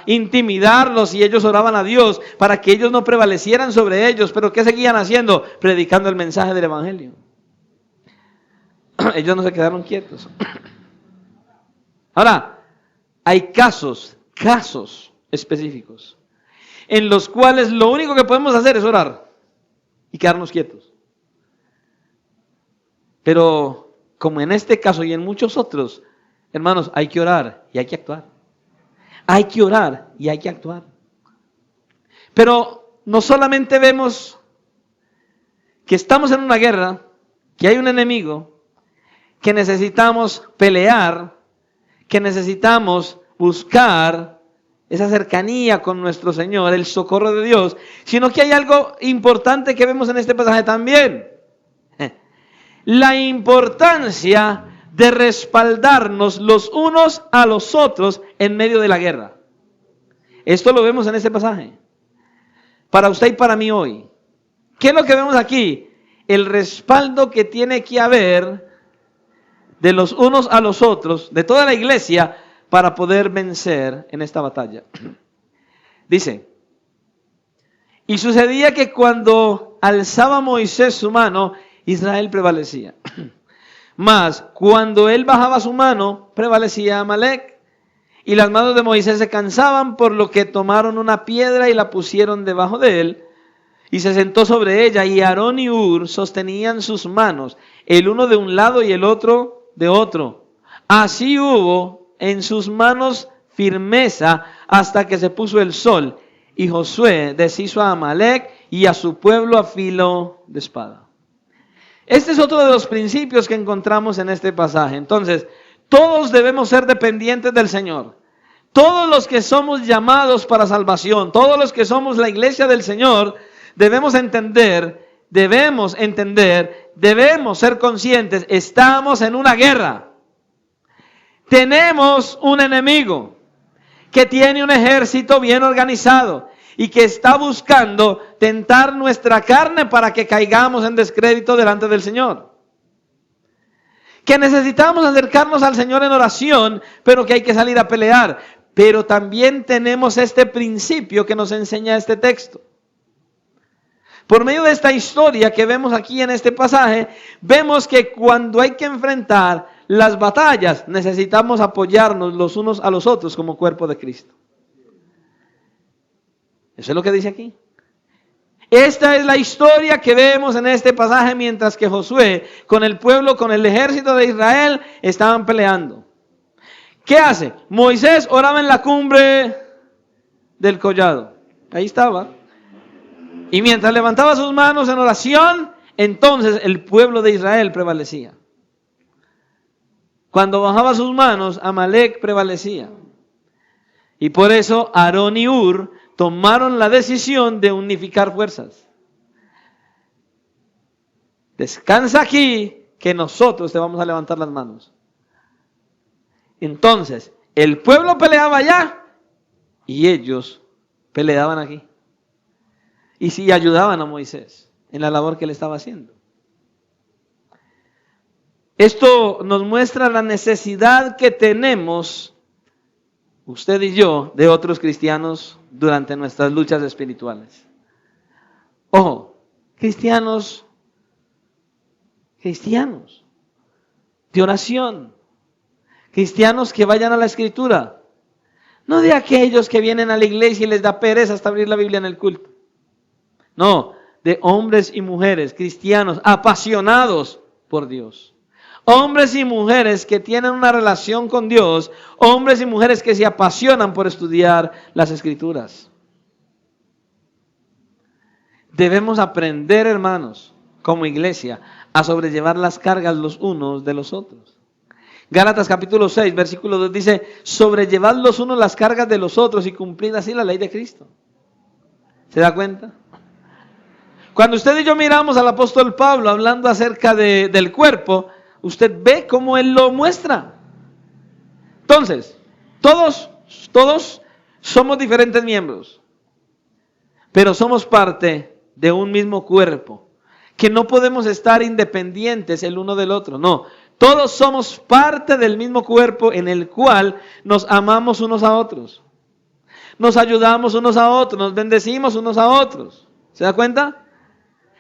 intimidarlos y ellos oraban a Dios para que ellos no prevalecieran sobre ellos. Pero ¿qué seguían haciendo? Predicando el mensaje del Evangelio. Ellos no se quedaron quietos. Ahora, hay casos específicos en los cuales lo único que podemos hacer es orar y quedarnos quietos. Pero como en este caso y en muchos otros, hermanos, hay que orar y hay que actuar. Hay que orar y hay que actuar. Pero no solamente vemos que estamos en una guerra, que hay un enemigo, que necesitamos pelear, que necesitamos buscar esa cercanía con nuestro Señor, el socorro de Dios, sino que hay algo importante que vemos en este pasaje también. La importancia de respaldarnos los unos a los otros en medio de la guerra. Esto lo vemos en este pasaje. Para usted y para mí hoy. ¿Qué es lo que vemos aquí? El respaldo que tiene que haber de los unos a los otros, de toda la iglesia, para poder vencer en esta batalla. Dice, y sucedía que cuando alzaba Moisés su mano, Israel prevalecía. Mas cuando él bajaba su mano, prevalecía Amalec. Y las manos de Moisés se cansaban, por lo que tomaron una piedra y la pusieron debajo de él. Y se sentó sobre ella, y Aarón y Hur sostenían sus manos, el uno de un lado y el otro de otro. Así hubo en sus manos firmeza hasta que se puso el sol. Y Josué deshizo a Amalec y a su pueblo a filo de espada. Este es otro de los principios que encontramos en este pasaje. Entonces, todos debemos ser dependientes del Señor. Todos los que somos llamados para salvación, todos los que somos la iglesia del Señor, debemos ser conscientes, estamos en una guerra. Tenemos un enemigo que tiene un ejército bien organizado y que está buscando tentar nuestra carne para que caigamos en descrédito delante del Señor. Que necesitamos acercarnos al Señor en oración, pero que hay que salir a pelear. Pero también tenemos este principio que nos enseña este texto. Por medio de esta historia que vemos aquí en este pasaje, vemos que cuando hay que enfrentar las batallas, necesitamos apoyarnos los unos a los otros como cuerpo de Cristo. Eso es lo que dice aquí. Esta es la historia que vemos en este pasaje mientras que Josué con el pueblo, con el ejército de Israel estaban peleando. ¿Qué hace? Moisés oraba en la cumbre del collado. Ahí estaba. Y mientras levantaba sus manos en oración, entonces el pueblo de Israel prevalecía. Cuando bajaba sus manos, Amalec prevalecía. Y por eso Aarón y Hur tomaron la decisión de unificar fuerzas. Descansa aquí, que nosotros te vamos a levantar las manos. Entonces, el pueblo peleaba allá y ellos peleaban aquí. Y sí ayudaban a Moisés en la labor que él estaba haciendo. Esto nos muestra la necesidad que tenemos, usted y yo, de otros cristianos durante nuestras luchas espirituales. Ojo, cristianos de oración, cristianos que vayan a la Escritura, no de aquellos que vienen a la iglesia y les da pereza hasta abrir la Biblia en el culto. No, de hombres y mujeres cristianos apasionados por Dios. Hombres y mujeres que tienen una relación con Dios, hombres y mujeres que se apasionan por estudiar las Escrituras. Debemos aprender, hermanos, como iglesia, a sobrellevar las cargas los unos de los otros. Gálatas capítulo 6, versículo 2 dice, sobrellevad los unos las cargas de los otros y cumplid así la ley de Cristo. ¿Se da cuenta? Cuando usted y yo miramos al apóstol Pablo hablando acerca del cuerpo, usted ve cómo él lo muestra. Entonces, todos somos diferentes miembros, pero somos parte de un mismo cuerpo, que no podemos estar independientes el uno del otro, no. Todos somos parte del mismo cuerpo en el cual nos amamos unos a otros, nos ayudamos unos a otros, nos bendecimos unos a otros. ¿Se da cuenta?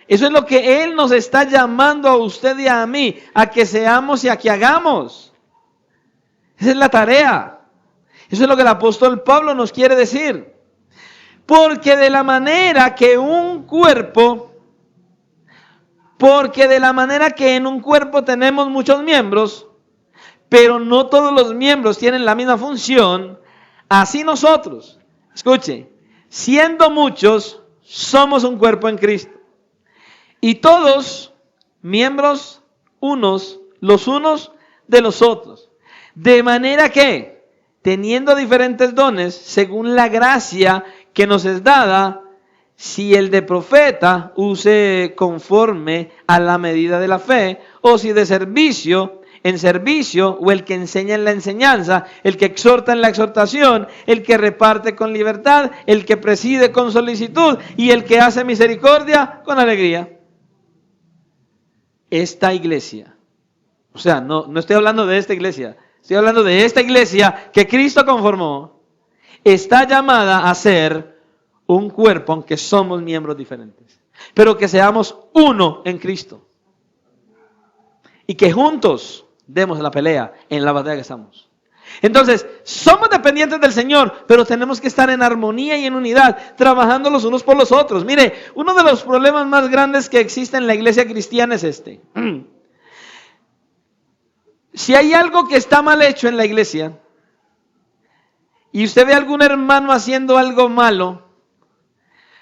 Eso es lo que Él nos está llamando a usted y a mí, a que seamos y a que hagamos. Esa es la tarea. Eso es lo que el apóstol Pablo nos quiere decir. Porque de la manera que en un cuerpo tenemos muchos miembros, pero no todos los miembros tienen la misma función, así nosotros, escuche, siendo muchos, somos un cuerpo en Cristo. Y todos miembros los unos de los otros. De manera que, teniendo diferentes dones, según la gracia que nos es dada, si el de profeta use conforme a la medida de la fe, o si de servicio, en servicio, o el que enseña en la enseñanza, el que exhorta en la exhortación, el que reparte con libertad, el que preside con solicitud, y el que hace misericordia con alegría. Esta iglesia, o sea, no estoy hablando de esta iglesia, estoy hablando de esta iglesia que Cristo conformó, está llamada a ser un cuerpo, aunque somos miembros diferentes, pero que seamos uno en Cristo y que juntos demos la pelea en la batalla que estamos. Entonces, somos dependientes del Señor, pero tenemos que estar en armonía y en unidad, trabajando los unos por los otros. Mire, uno de los problemas más grandes que existe en la iglesia cristiana es este. Si hay algo que está mal hecho en la iglesia, y usted ve a algún hermano haciendo algo malo,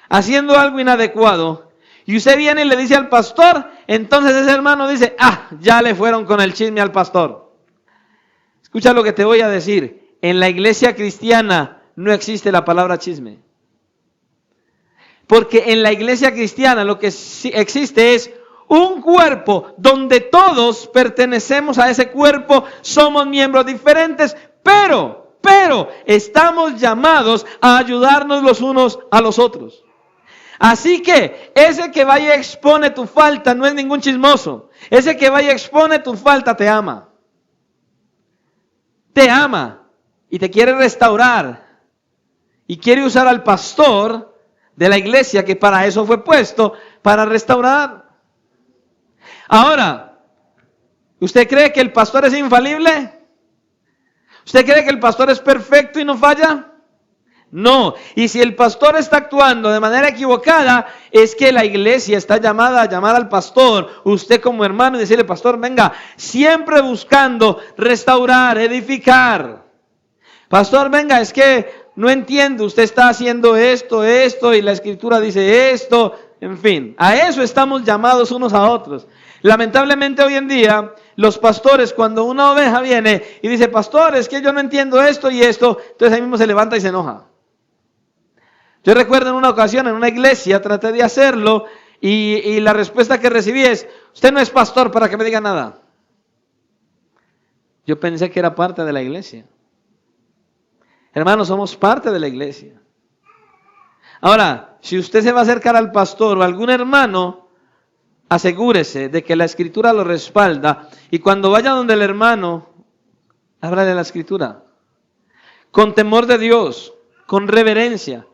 haciendo algo inadecuado, y usted viene y le dice al pastor, entonces ese hermano dice, ya le fueron con el chisme al pastor. Escucha lo que te voy a decir, en la iglesia cristiana no existe la palabra chisme. Porque en la iglesia cristiana lo que existe es un cuerpo donde todos pertenecemos a ese cuerpo, somos miembros diferentes, pero estamos llamados a ayudarnos los unos a los otros. Así que ese que vaya y expone tu falta no es ningún chismoso. Ese que vaya y expone tu falta te ama. Te ama y te quiere restaurar. Y quiere usar al pastor de la iglesia, que para eso fue puesto, para restaurar. Ahora, ¿usted cree que el pastor es infalible? ¿Usted cree que el pastor es perfecto y no falla? No, y si el pastor está actuando de manera equivocada, es que la iglesia está llamada a llamar al pastor, usted como hermano, y decirle, pastor, venga, siempre buscando restaurar, edificar. Pastor, venga, es que no entiendo, usted está haciendo esto, y la escritura dice esto, en fin, a eso estamos llamados unos a otros. Lamentablemente hoy en día, los pastores, cuando una oveja viene y dice, pastor, es que yo no entiendo esto y esto, entonces ahí mismo se levanta y se enoja. Yo recuerdo en una ocasión en una iglesia, traté de hacerlo y la respuesta que recibí es, usted no es pastor para que me diga nada. Yo pensé que era parte de la iglesia. Hermanos, somos parte de la iglesia. Ahora, si usted se va a acercar al pastor o a algún hermano, asegúrese de que la escritura lo respalda y cuando vaya donde el hermano, háblale de la escritura. Con temor de Dios, con reverencia,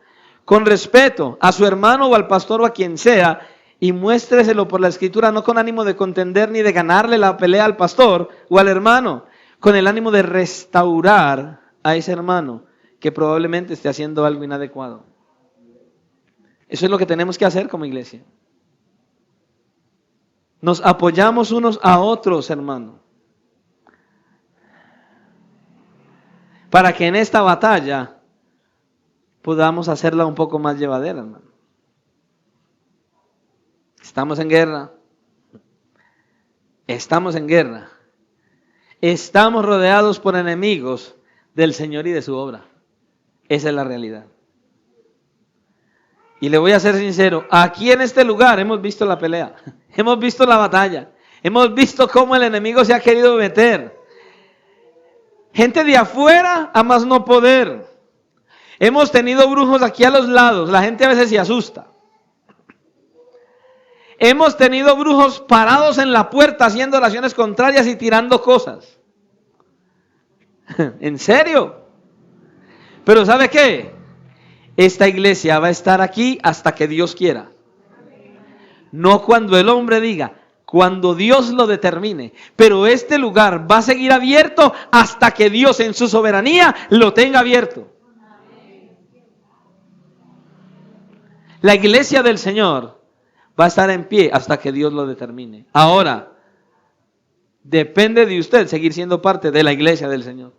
con respeto a su hermano o al pastor o a quien sea, y muéstreselo por la escritura, no con ánimo de contender ni de ganarle la pelea al pastor o al hermano, con el ánimo de restaurar a ese hermano que probablemente esté haciendo algo inadecuado. Eso es lo que tenemos que hacer como iglesia. Nos apoyamos unos a otros, hermano, para que en esta batalla podamos hacerla un poco más llevadera, hermano. Estamos en guerra. Estamos en guerra. Estamos rodeados por enemigos del Señor y de su obra. Esa es la realidad. Y le voy a ser sincero, aquí en este lugar hemos visto la pelea, hemos visto la batalla, hemos visto cómo el enemigo se ha querido meter. Gente de afuera a más no poder. Hemos tenido brujos aquí a los lados, la gente a veces se asusta. Hemos tenido brujos parados en la puerta haciendo oraciones contrarias y tirando cosas. ¿En serio? Pero ¿sabe qué? Esta iglesia va a estar aquí hasta que Dios quiera. No cuando el hombre diga, cuando Dios lo determine. Pero este lugar va a seguir abierto hasta que Dios en su soberanía lo tenga abierto. La iglesia del Señor va a estar en pie hasta que Dios lo determine. Ahora, depende de usted seguir siendo parte de la iglesia del Señor.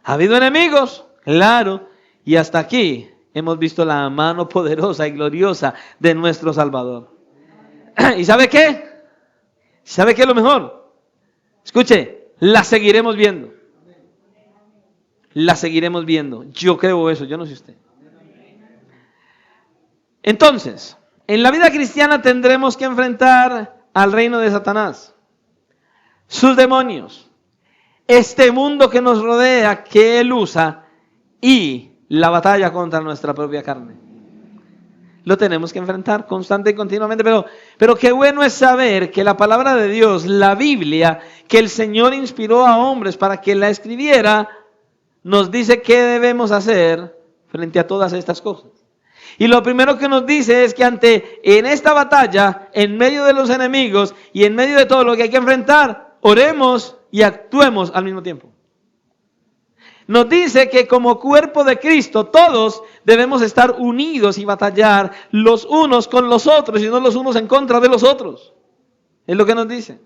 ¿Ha habido enemigos? Claro. Y hasta aquí hemos visto la mano poderosa y gloriosa de nuestro Salvador. ¿Y sabe qué? ¿Sabe qué es lo mejor? Escuche, la seguiremos viendo. La seguiremos viendo. Yo creo eso, yo no sé usted. Entonces, en la vida cristiana tendremos que enfrentar al reino de Satanás, sus demonios, este mundo que nos rodea, que él usa, y la batalla contra nuestra propia carne. Lo tenemos que enfrentar constante y continuamente, pero qué bueno es saber que la palabra de Dios, la Biblia, que el Señor inspiró a hombres para que la escribiera, nos dice qué debemos hacer frente a todas estas cosas. Y lo primero que nos dice es que en esta batalla, en medio de los enemigos y en medio de todo lo que hay que enfrentar, oremos y actuemos al mismo tiempo. Nos dice que como cuerpo de Cristo, todos debemos estar unidos y batallar los unos con los otros y no los unos en contra de los otros. Es lo que nos dice.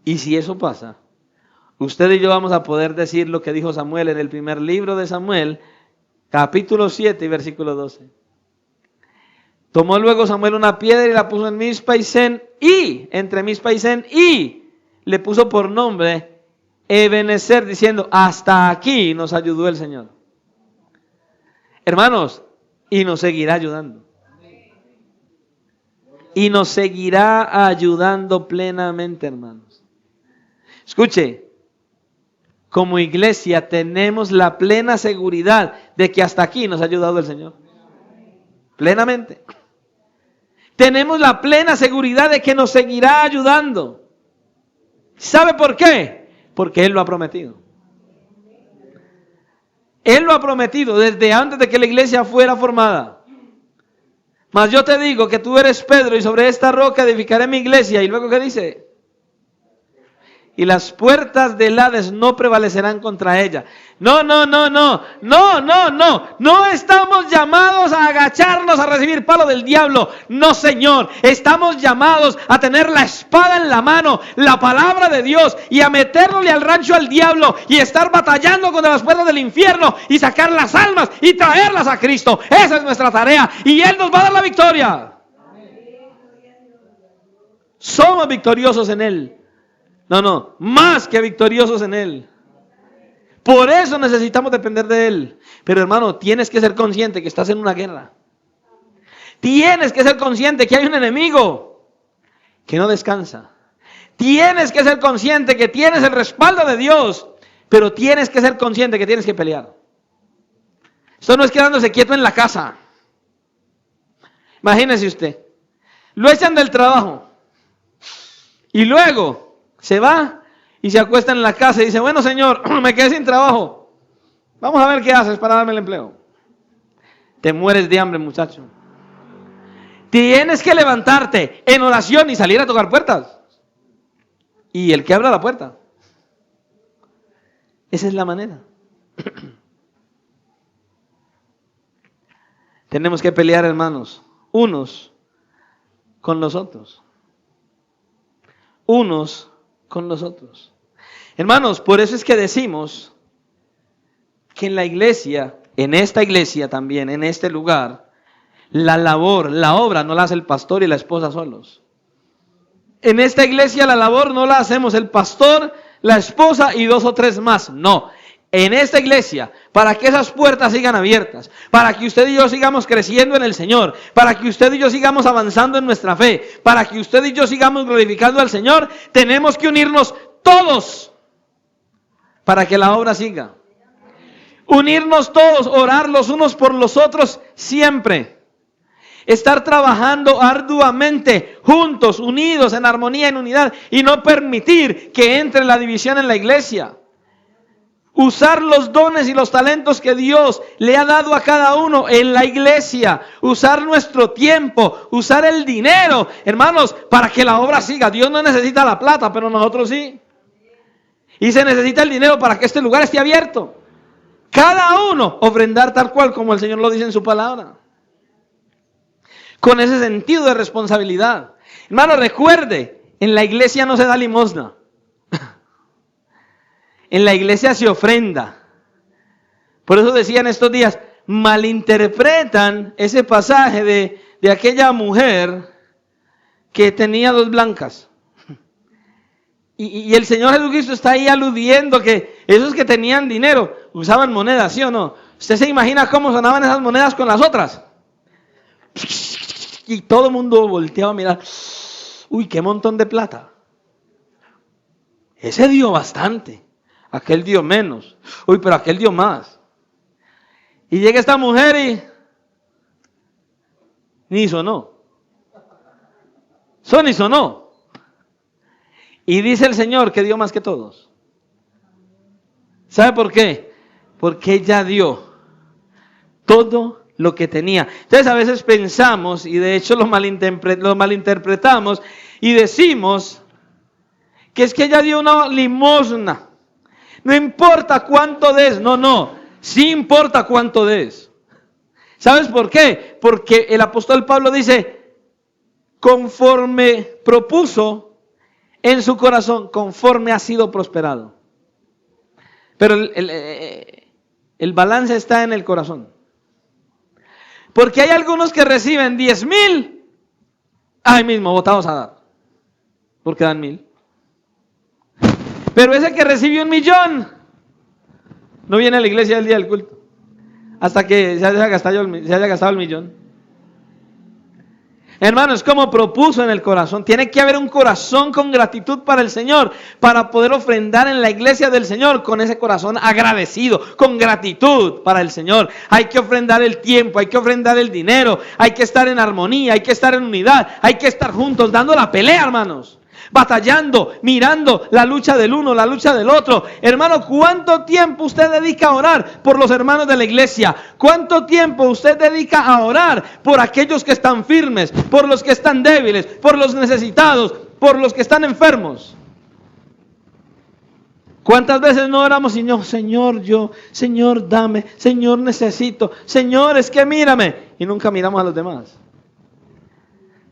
Y si eso pasa, usted y yo vamos a poder decir lo que dijo Samuel en el primer libro de Samuel, capítulo 7 y versículo 12. Tomó luego Samuel una piedra y la puso en Mizpa y Sen, y entre Mizpa y Sen, y le puso por nombre Ebenezer, diciendo, hasta aquí nos ayudó el Señor. Hermanos, y nos seguirá ayudando. Y nos seguirá ayudando plenamente, hermanos. Escuche, como iglesia tenemos la plena seguridad de que hasta aquí nos ha ayudado el Señor. Plenamente. Tenemos la plena seguridad de que nos seguirá ayudando. ¿Sabe por qué? Porque Él lo ha prometido. Él lo ha prometido desde antes de que la iglesia fuera formada. Mas yo te digo que tú eres Pedro y sobre esta roca edificaré mi iglesia. Y luego ¿qué dice? Y las puertas del Hades no prevalecerán contra ella. No estamos llamados a agacharnos a recibir palo del diablo. No, Señor. Estamos llamados a tener la espada en la mano, la palabra de Dios, y a meterle al rancho al diablo y estar batallando contra las puertas del infierno y sacar las almas y traerlas a Cristo. Esa es nuestra tarea y Él nos va a dar la victoria. Somos victoriosos en Él. Más que victoriosos en Él. Por eso necesitamos depender de Él. Pero hermano, tienes que ser consciente que estás en una guerra. Tienes que ser consciente que hay un enemigo que no descansa. Tienes que ser consciente que tienes el respaldo de Dios, pero tienes que ser consciente que tienes que pelear. Esto no es quedándose quieto en la casa. Imagínese usted, lo echan del trabajo y luego se va y se acuesta en la casa y dice, bueno, Señor, me quedé sin trabajo. Vamos a ver qué haces para darme el empleo. Te mueres de hambre, muchacho. Tienes que levantarte en oración y salir a tocar puertas. Y el que abra la puerta. Esa es la manera. Tenemos que pelear, hermanos, unos con los otros. Unos con los otros. Hermanos, por eso es que decimos que en la iglesia, en esta iglesia también, en este lugar, La labor, la obra no la hace el pastor y la esposa solos. En esta iglesia la labor no la hacemos el pastor, la esposa y 2 o 3 más. No. En esta iglesia, para que esas puertas sigan abiertas, para que usted y yo sigamos creciendo en el Señor, para que usted y yo sigamos avanzando en nuestra fe, para que usted y yo sigamos glorificando al Señor, tenemos que unirnos todos para que la obra siga. Unirnos todos, orar los unos por los otros siempre. Estar trabajando arduamente, juntos, unidos, en armonía, en unidad, y no permitir que entre la división en la iglesia. Usar los dones y los talentos que Dios le ha dado a cada uno en la iglesia. Usar nuestro tiempo, usar el dinero, hermanos, para que la obra siga. Dios no necesita la plata, pero nosotros sí. Y se necesita el dinero para que este lugar esté abierto. Cada uno ofrendar tal cual como el Señor lo dice en su palabra. Con ese sentido de responsabilidad. Hermano, recuerde, en la iglesia no se da limosna. En la iglesia se ofrenda. Por eso decían estos días, malinterpretan ese pasaje de aquella mujer que tenía 2 blancas. Y el Señor Jesucristo está ahí aludiendo que esos que tenían dinero usaban monedas, ¿sí o no? ¿Usted se imagina cómo sonaban esas monedas con las otras? Y todo el mundo volteaba a mirar. Uy, qué montón de plata. Ese dio bastante. Aquel dio menos. Uy, pero aquel dio más. Y llega esta mujer y ni sonó. Ni sonó. Y dice el Señor que dio más que todos. ¿Sabe por qué? Porque ella dio todo lo que tenía. Entonces a veces pensamos, y de hecho lo malinterpretamos, y decimos que es que ella dio una limosna. No importa cuánto des, no, sí importa cuánto des. ¿Sabes por qué? Porque el apóstol Pablo dice, conforme propuso en su corazón, conforme ha sido prosperado. Pero el balance está en el corazón. Porque hay algunos que reciben 10,000, ahí mismo botados a dar, porque dan 1,000. Pero ese que recibió 1,000,000 no viene a la iglesia el día del culto hasta que se haya gastado el 1,000,000. Hermano, es como propuso en el corazón. Tiene que haber un corazón con gratitud para el Señor, para poder ofrendar en la iglesia del Señor con ese corazón agradecido, con gratitud para el Señor. Hay que ofrendar el tiempo, hay que ofrendar el dinero, hay que estar en armonía, hay que estar en unidad, hay que estar juntos dando la pelea, hermanos. Batallando, mirando la lucha del uno, la lucha del otro. Hermano, ¿cuánto tiempo usted dedica a orar por los hermanos de la iglesia? ¿Cuánto tiempo usted dedica a orar por aquellos que están firmes, por los que están débiles, por los necesitados, por los que están enfermos? ¿Cuántas veces no oramos, Señor, dame, Señor, necesito, Señor, es que mírame? Y nunca miramos a los demás.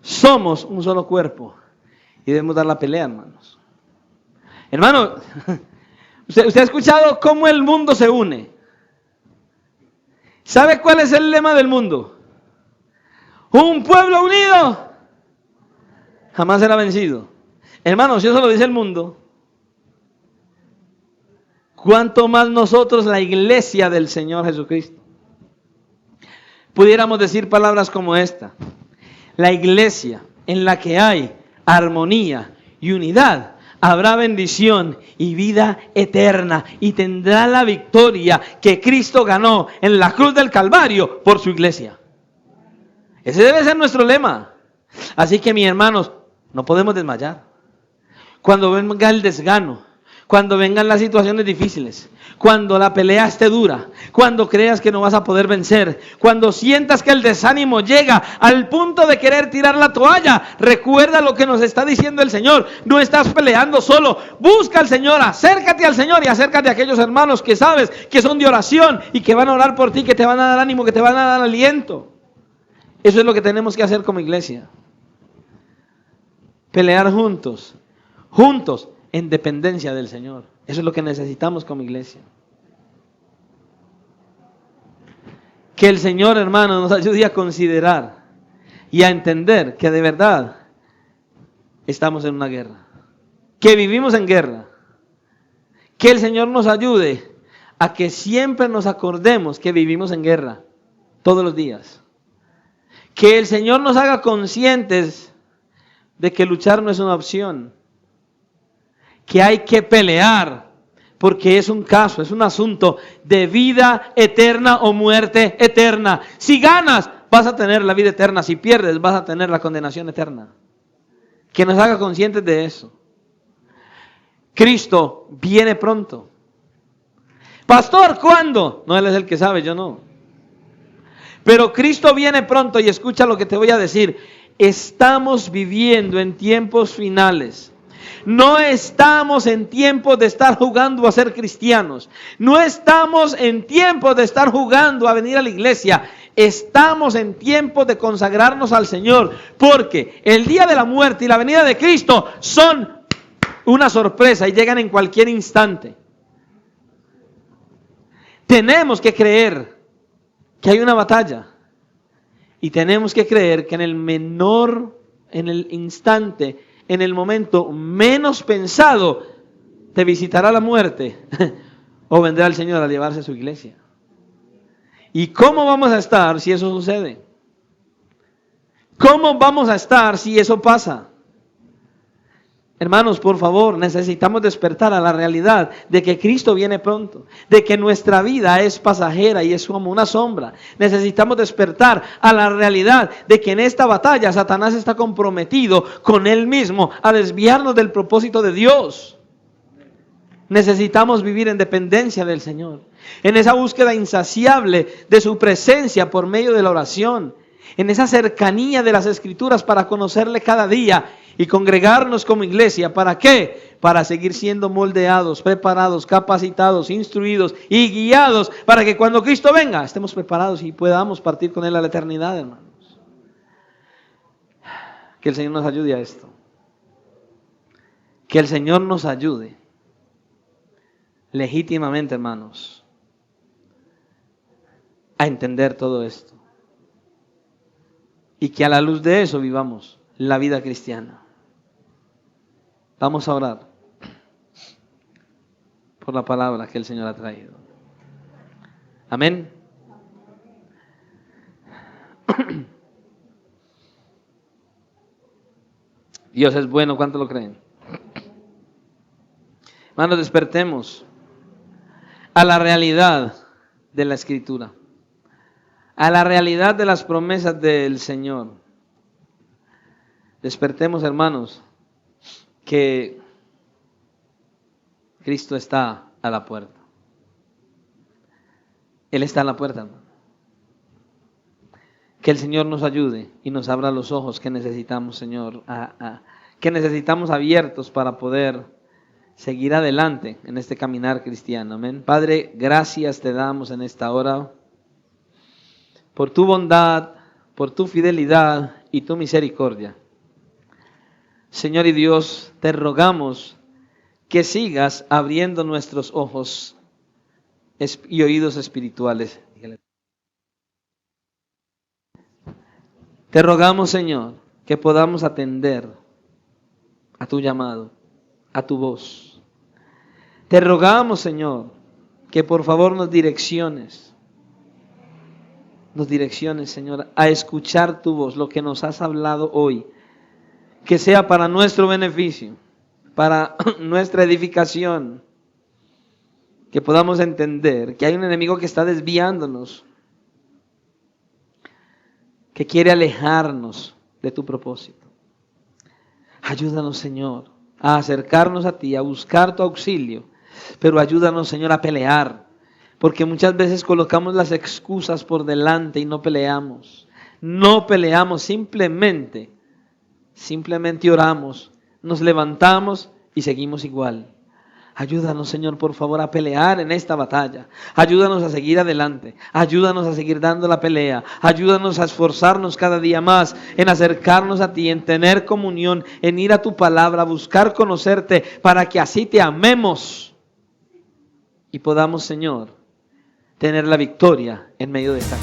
Somos un solo cuerpo. Y debemos dar la pelea, hermanos. Hermano, usted ha escuchado cómo el mundo se une. ¿Sabe cuál es el lema del mundo? Un pueblo unido jamás será vencido. Hermanos, si eso lo dice el mundo, ¿cuánto más nosotros, la iglesia del Señor Jesucristo? Pudiéramos decir palabras como esta. La iglesia en la que hay armonía y unidad, habrá bendición y vida eterna, y tendrá la victoria que Cristo ganó en la cruz del Calvario por su iglesia. Ese debe ser nuestro lema. Así que, mis hermanos, no podemos desmayar. Cuando venga el desgano, cuando vengan las situaciones difíciles, cuando la pelea esté dura, cuando creas que no vas a poder vencer, cuando sientas que el desánimo llega al punto de querer tirar la toalla, recuerda lo que nos está diciendo el Señor. No estás peleando solo, busca al Señor, acércate al Señor y acércate a aquellos hermanos que sabes que son de oración y que van a orar por ti, que te van a dar ánimo, que te van a dar aliento. Eso es lo que tenemos que hacer como iglesia. Pelear juntos en dependencia del Señor. Eso es lo que necesitamos como iglesia. Que el Señor, hermano, nos ayude a considerar y a entender que de verdad estamos en una guerra, que vivimos en guerra. Que el Señor nos ayude a que siempre nos acordemos que vivimos en guerra todos los días. Que el Señor nos haga conscientes de que luchar no es una opción, que hay que pelear, porque es un caso, es un asunto de vida eterna o muerte eterna. Si ganas, vas a tener la vida eterna. Si pierdes, vas a tener la condenación eterna. Que nos haga conscientes de eso. Cristo viene pronto. Pastor, ¿cuándo? No, Él es el que sabe, yo no. Pero Cristo viene pronto, y escucha lo que te voy a decir. Estamos viviendo en tiempos finales. No estamos en tiempos de estar jugando a ser cristianos. No estamos en tiempos de estar jugando a venir a la iglesia. Estamos en tiempos de consagrarnos al Señor. Porque el día de la muerte y la venida de Cristo son una sorpresa y llegan en cualquier instante. Tenemos que creer que hay una batalla. Y tenemos que creer que en el instante, en el momento menos pensado, te visitará la muerte o vendrá el Señor a llevarse a su iglesia. ¿Y cómo vamos a estar si eso sucede? ¿Cómo vamos a estar si eso pasa? Hermanos, por favor, necesitamos despertar a la realidad de que Cristo viene pronto, de que nuestra vida es pasajera y es como una sombra. Necesitamos despertar a la realidad de que en esta batalla Satanás está comprometido con él mismo a desviarnos del propósito de Dios. Necesitamos vivir en dependencia del Señor, en esa búsqueda insaciable de su presencia por medio de la oración, en esa cercanía de las Escrituras para conocerle cada día y congregarnos como iglesia. ¿Para qué? Para seguir siendo moldeados, preparados, capacitados, instruidos y guiados para que cuando Cristo venga estemos preparados y podamos partir con Él a la eternidad, hermanos. Que el Señor nos ayude a esto. Que el Señor nos ayude legítimamente, hermanos, a entender todo esto. Y que a la luz de eso vivamos la vida cristiana. Vamos a orar por la palabra que el Señor ha traído. Amén. Dios es bueno, ¿cuánto lo creen? Hermanos, despertemos a la realidad de la Escritura, a la realidad de las promesas del Señor. Despertemos, hermanos, que Cristo está a la puerta. Él está a la puerta, hermano. Que el Señor nos ayude y nos abra los ojos que necesitamos, Señor, que necesitamos abiertos para poder seguir adelante en este caminar cristiano. Amén. Padre, gracias te damos en esta hora por tu bondad, por tu fidelidad y tu misericordia. Señor y Dios, te rogamos que sigas abriendo nuestros ojos y oídos espirituales. Te rogamos, Señor, que podamos atender a tu llamado, a tu voz. Te rogamos, Señor, que por favor nos direcciones, Señor, a escuchar tu voz, lo que nos has hablado hoy. Que sea para nuestro beneficio, para nuestra edificación, que podamos entender que hay un enemigo que está desviándonos, que quiere alejarnos de tu propósito. Ayúdanos, Señor, a acercarnos a ti, a buscar tu auxilio, pero ayúdanos, Señor, a pelear, porque muchas veces colocamos las excusas por delante y no peleamos. No peleamos, simplemente oramos, nos levantamos y seguimos igual. Ayúdanos, Señor, por favor, a pelear en esta batalla. Ayúdanos a seguir adelante. Ayúdanos a seguir dando la pelea. Ayúdanos a esforzarnos cada día más en acercarnos a ti, en tener comunión, en ir a tu palabra, a buscar conocerte, para que así te amemos y podamos, Señor, tener la victoria en medio de esta